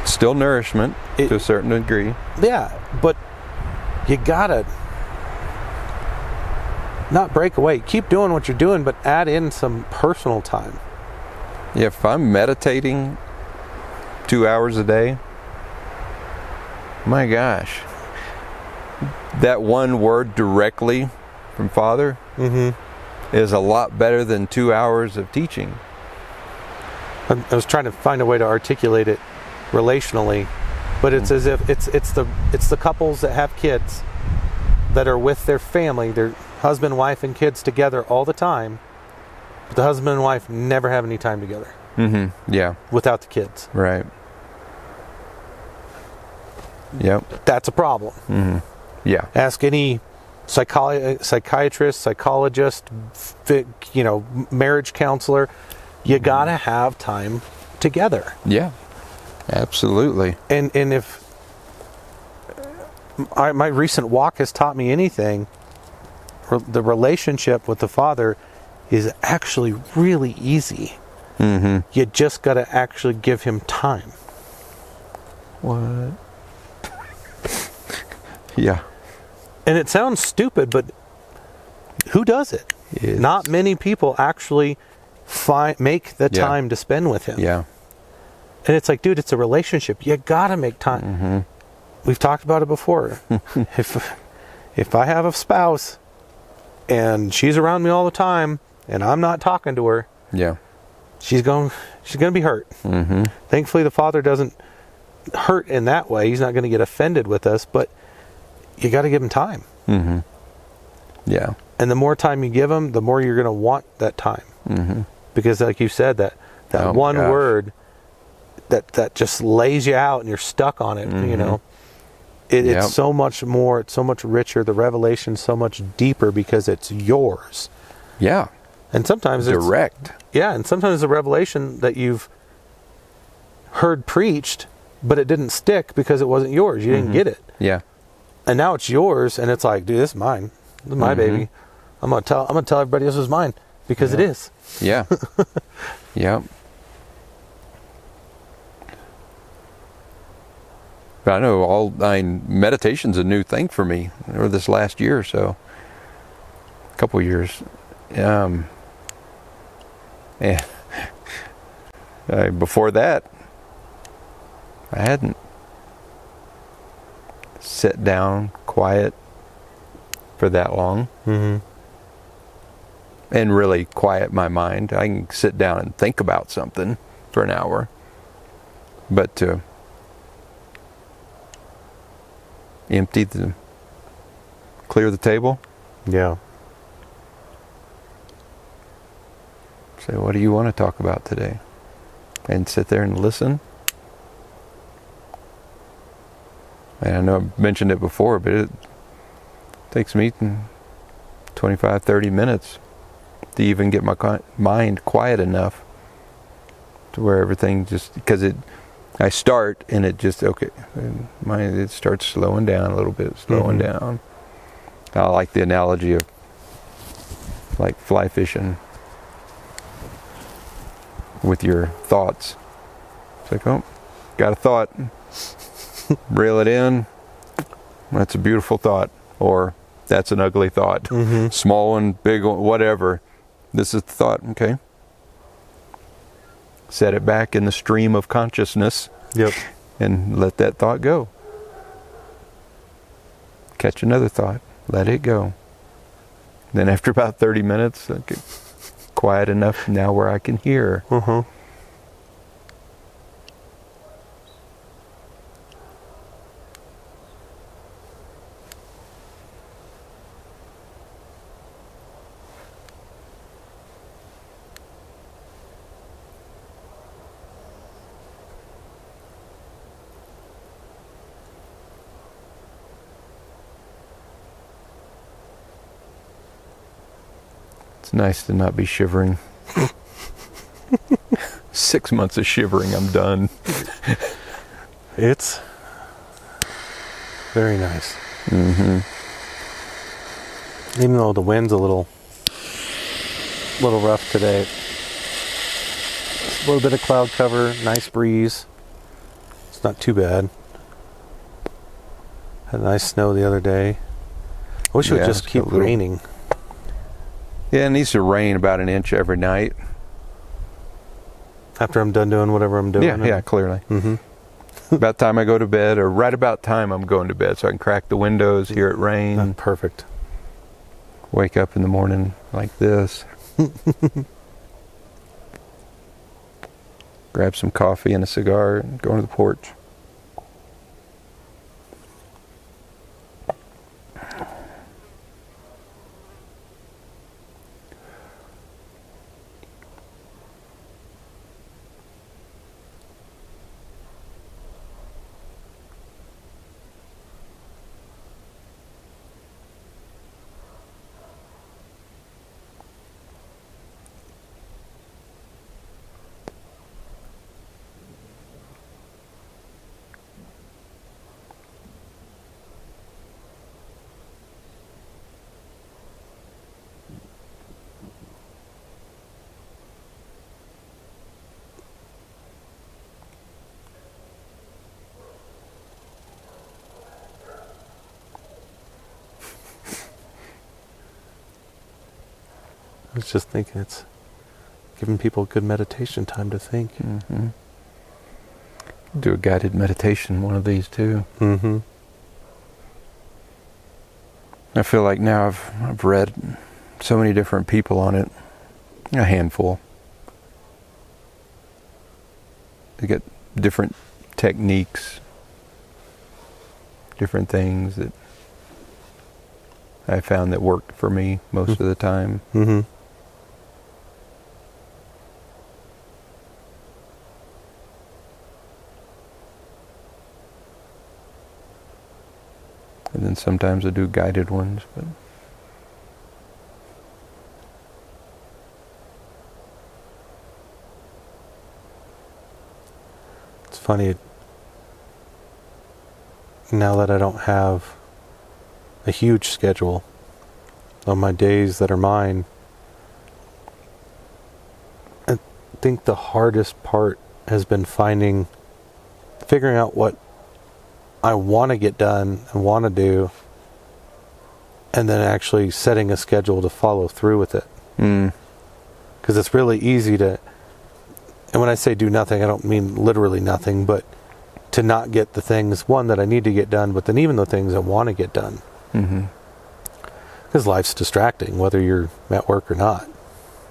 Still nourishment to a certain degree. Yeah, but you gotta not break away. Keep doing what you're doing, but add in some personal time. Yeah, if I'm meditating 2 hours a day, my gosh, that one word directly from Father is a lot better than 2 hours of teaching. I was trying to find a way to articulate it relationally, but it's as if it's the couples that have kids that are with their family, their husband, wife, and kids together all the time, but the husband and wife never have any time together. Yeah. Without the kids. Right. Yep. that's a problem. Yeah. Ask any psychiatrist, psychologist, marriage counselor. You gotta have time together. Yeah. Absolutely. And if my recent walk has taught me anything, the relationship with the Father is actually really easy. You just got to actually give him time. What? Yeah. And it sounds stupid, but who does it? Not many people actually make the time to spend with him. Yeah. And it's like, dude, it's a relationship. You got to make time. We've talked about it before. If I have a spouse and she's around me all the time and I'm not talking to her, Yeah. she's going to be hurt. Thankfully, the Father doesn't hurt in that way. He's not going to get offended with us, but you got to give him time. Yeah. And the more time you give him, the more you're going to want that time. Because like you said, that one word that just lays you out and you're stuck on it, it's so much more, it's so much richer. The revelation's so much deeper because it's yours. Yeah. And sometimes direct. And sometimes the revelation that you've heard preached, but it didn't stick because it wasn't yours. You didn't get it. Yeah. And now it's yours, and it's like, dude, this is mine. This is my baby. I'm gonna tell everybody this is mine because it is. Yeah. Yeah. I know meditation's a new thing for me over this last year or so. A couple of years. Before that, I hadn't sat down quiet for that long and really quiet my mind. I can sit down and think about something for an hour, but to clear the table. Yeah. Say, what do you want to talk about today? And sit there and listen. And I know I've mentioned it before, but it takes me 25, 30 minutes to even get my mind quiet enough to where everything just, because I start and it just, it starts slowing down a little bit, slowing down. I like the analogy of like fly fishing with your thoughts. It's like, oh, got a thought. Reel it in. That's a beautiful thought. Or that's an ugly thought. Small one, big one, whatever. This is the thought. Okay. Set it back in the stream of consciousness. Yep. And let that thought go. Catch another thought. Let it go. Then after about 30 minutes, okay, quiet enough now where I can hear. It's nice to not be shivering. 6 months of shivering, I'm done. It's very nice. Even though the wind's a little rough today. A little bit of cloud cover, nice breeze. It's not too bad. Had nice snow the other day. I wish it would just keep raining. Yeah, it needs to rain about an inch every night. After I'm done doing whatever I'm doing. Yeah, clearly. About time I go to bed, or right about time I'm going to bed, so I can crack the windows, hear it rain. Perfect. Wake up in the morning like this. Grab some coffee and a cigar and go to the porch. I was just thinking it's giving people good meditation time to think. Mm-hmm. Do a guided meditation, one of these too. Mm-hmm. I feel like now I've read so many different people on it, a handful. They get different techniques, different things that I found that worked for me most of the time. Mm-hmm. And then sometimes I do guided ones, but it's funny, now that I don't have a huge schedule on my days that are mine, I think the hardest part has been figuring out what I want to get done and want to do, and then actually setting a schedule to follow through with it. Because it's really easy to, and when I say do nothing, I don't mean literally nothing, but to not get the things, one, that I need to get done, but then even the things I want to get done. Mm-hmm. Because life's distracting, whether you're at work or not.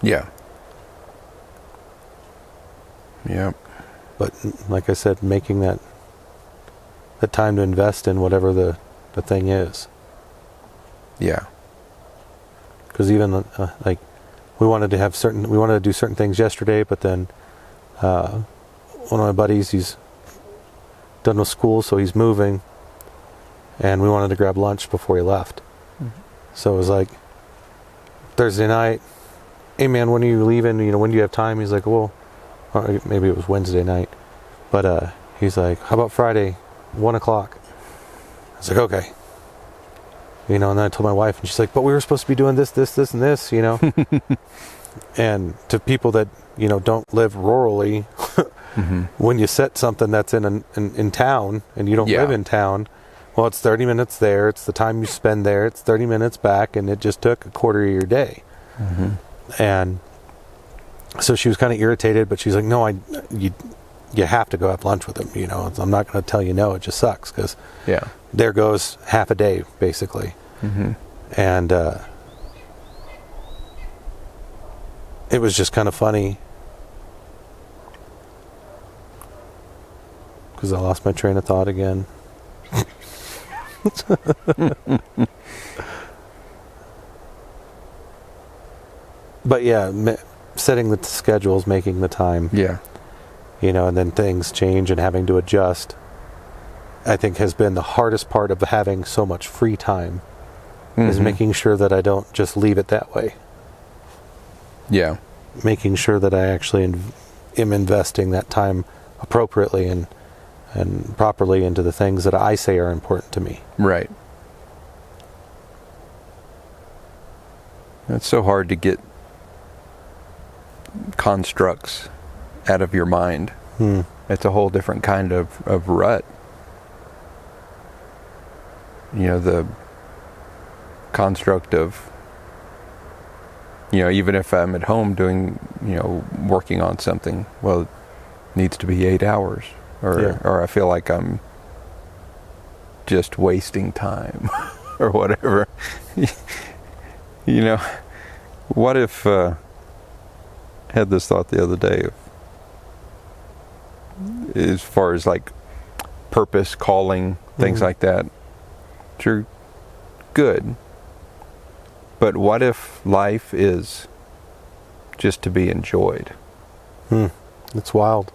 Yeah. Yep. But like I said, making that the time to invest in whatever the thing is. Yeah. Because even like we wanted to do certain things yesterday, but then one of my buddies, he's done with school, so he's moving, and we wanted to grab lunch before he left. Mm-hmm. So it was like Thursday night, hey man, when are you leaving? When do you have time? He's like, well, or maybe it was Wednesday night, but he's like, how about Friday, 1 o'clock? I was like, okay. And then I told my wife, and she's like, but we were supposed to be doing this, and this, And to people that, don't live rurally, mm-hmm. when you set something that's in town, and you don't live in town, well, it's 30 minutes there, it's the time you spend there, it's 30 minutes back, and it just took a quarter of your day. Mm-hmm. And so she was kind of irritated, but she's like, no, you have to go have lunch with him, I'm not going to tell you no, it just sucks, because there goes half a day, basically. Mm-hmm. And it was just kind of funny, because I lost my train of thought again. But yeah, setting the schedules, making the time. Yeah. And then things change and having to adjust, I think has been the hardest part of having so much free time, mm-hmm. is making sure that I don't just leave it that way. Yeah. Making sure that I actually am investing that time appropriately and properly into the things that I say are important to me. Right. It's so hard to get constructs out of your mind. It's a whole different kind of rut. The construct of, even if I'm at home doing, working on something, well, it needs to be 8 hours, or I feel like I'm just wasting time or whatever. What if, had this thought the other day of, as far as like purpose, calling, things mm-hmm. like that, you're good. But what if life is just to be enjoyed? It's wild.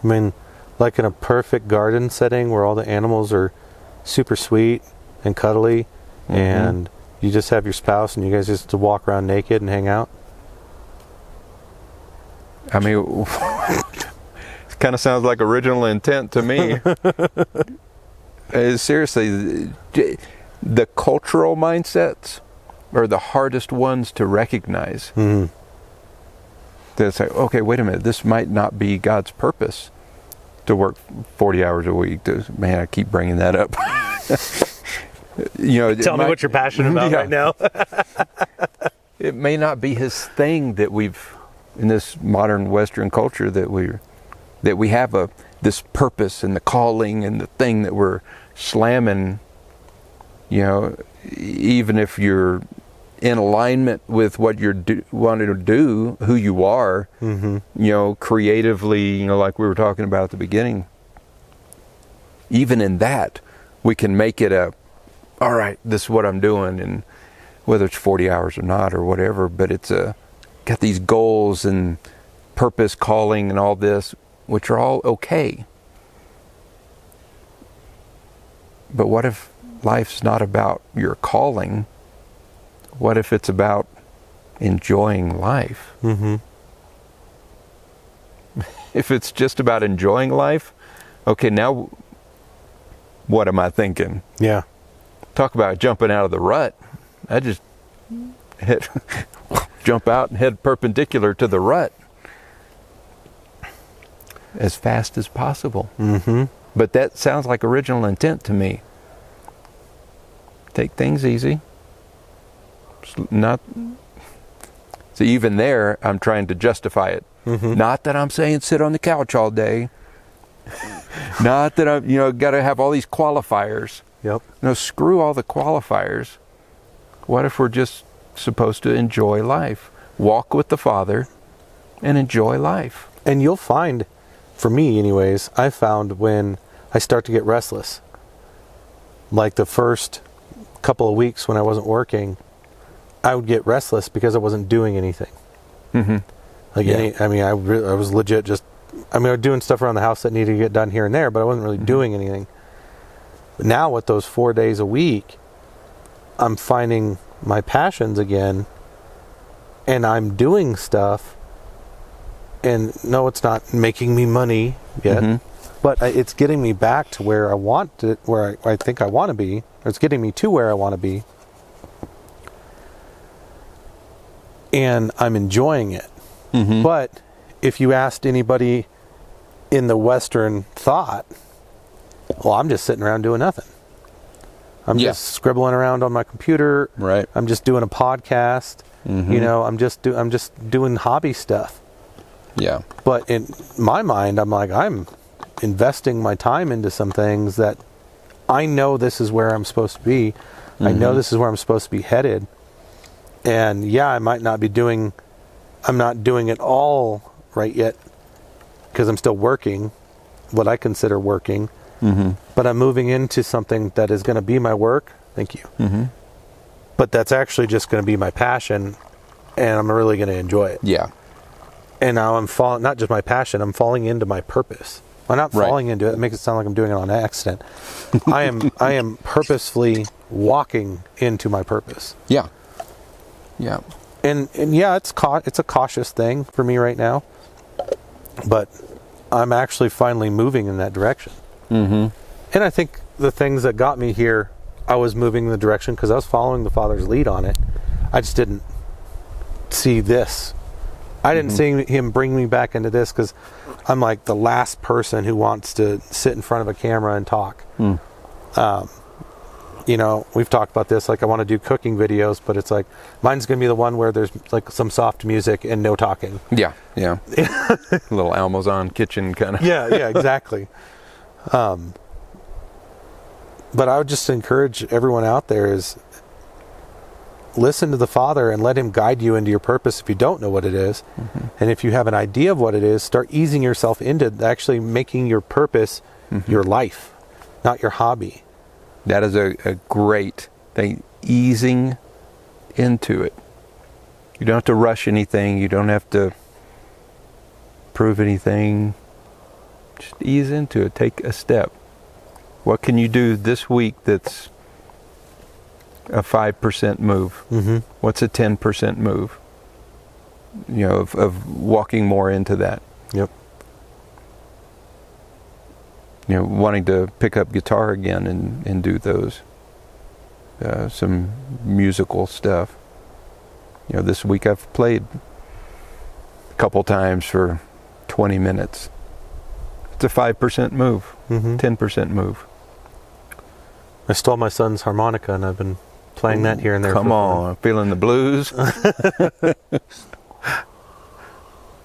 I mean, like in a perfect garden setting where all the animals are super sweet and cuddly, mm-hmm. and you just have your spouse and you guys just to walk around naked and hang out. I mean, it kind of sounds like original intent to me. Seriously, the cultural mindsets are the hardest ones to recognize. Mm-hmm. It's like, okay, wait a minute, this might not be God's purpose to work 40 hours a week. Man, I keep bringing that up. Tell me what you're passionate about right now. it may not be his thing that we've, in this modern Western culture, that we have this purpose and the calling and the thing that we're slamming, even if you're in alignment with what you're wanting to do, who you are, creatively, like we were talking about at the beginning. Even in that, we can make it all right, this is what I'm doing, and whether it's 40 hours or not or whatever, but it's got these goals and purpose, calling, and all this, which are all okay. But what if life's not about your calling? What if it's about enjoying life? If it's just about enjoying life, okay, now what am I thinking? Yeah. Talk about jumping out of the rut. I just jump out and head perpendicular to the rut as fast as possible. But that sounds like original intent to me. Take things easy. So even there, I'm trying to justify it. Not that I'm saying sit on the couch all day. Not that I've got to have all these qualifiers. Yep. No, screw all the qualifiers. What if we're just supposed to enjoy life? Walk with the Father and enjoy life. And you'll find, for me anyways, I found when I start to get restless, like the first couple of weeks when I wasn't working, I would get restless because I wasn't doing anything. I was legit just, I was doing stuff around the house that needed to get done here and there, but I wasn't really doing anything. But now with those 4 days a week, I'm finding my passions again, and I'm doing stuff, and no, it's not making me money yet, but it's getting me back to where I want to, where I think I want to be, or it's getting me to where I want to be, and I'm enjoying it. But if you asked anybody in the Western thought, well, I'm just sitting around doing nothing. I'm just scribbling around on my computer. Right. I'm just doing a podcast. I'm just doing hobby stuff. Yeah. But in my mind, I'm like, I'm investing my time into some things that I know this is where I'm supposed to be. I know this is where I'm supposed to be headed. And yeah, I'm not doing it all right yet because I'm still working, what I consider working. But I'm moving into something that is going to be my work. Thank you. But that's actually just going to be my passion, and I'm really going to enjoy it. Yeah. And now I'm falling, not just my passion, I'm falling into my purpose. I'm not falling into it. It makes it sound like I'm doing it on accident. I am purposefully walking into my purpose. Yeah. Yeah. And yeah, it's a cautious thing for me right now, but I'm actually finally moving in that direction. And I think the things that got me here, I was moving in the direction because I was following the Father's lead on it. I just didn't see this. I didn't see him bring me back into this because I'm like the last person who wants to sit in front of a camera and talk. We've talked about this. Like, I want to do cooking videos, but it's like mine's going to be the one where there's like some soft music and no talking. Yeah. A little Amazon kitchen kind of. Yeah, exactly. But I would just encourage everyone out there is listen to the Father and let him guide you into your purpose if you don't know what it is. And if you have an idea of what it is, start easing yourself into actually making your purpose your life, not your hobby. That is a great thing, easing into it. You don't have to rush anything. You don't have to prove anything. Just ease into it. Take a step. What can you do this week that's a 5% move? What's a 10% move? Of walking more into that. Yep. Wanting to pick up guitar again and do those. Some musical stuff. This week I've played a couple times for 20 minutes. It's a 5% move, 10% move. I stole my son's harmonica and I've been playing that here and there. Come on, feeling the blues. I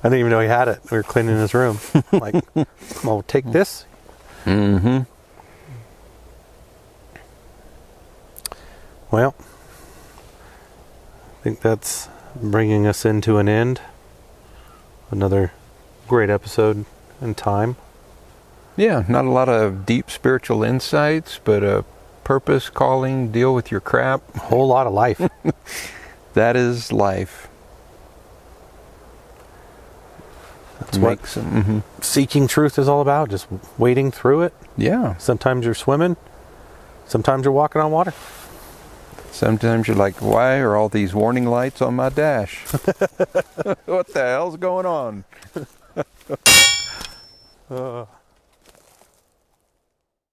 didn't even know he had it. We were cleaning his room. Like, come on, take this. Mm-hmm. Well, I think that's bringing us into an end. Another great episode in time. Yeah, not a lot of deep spiritual insights, but a purpose, calling, deal with your crap. A whole lot of life. That is life. That's what seeking truth is all about. Just wading through it. Yeah. Sometimes you're swimming. Sometimes you're walking on water. Sometimes you're like, why are all these warning lights on my dash? What the hell's going on?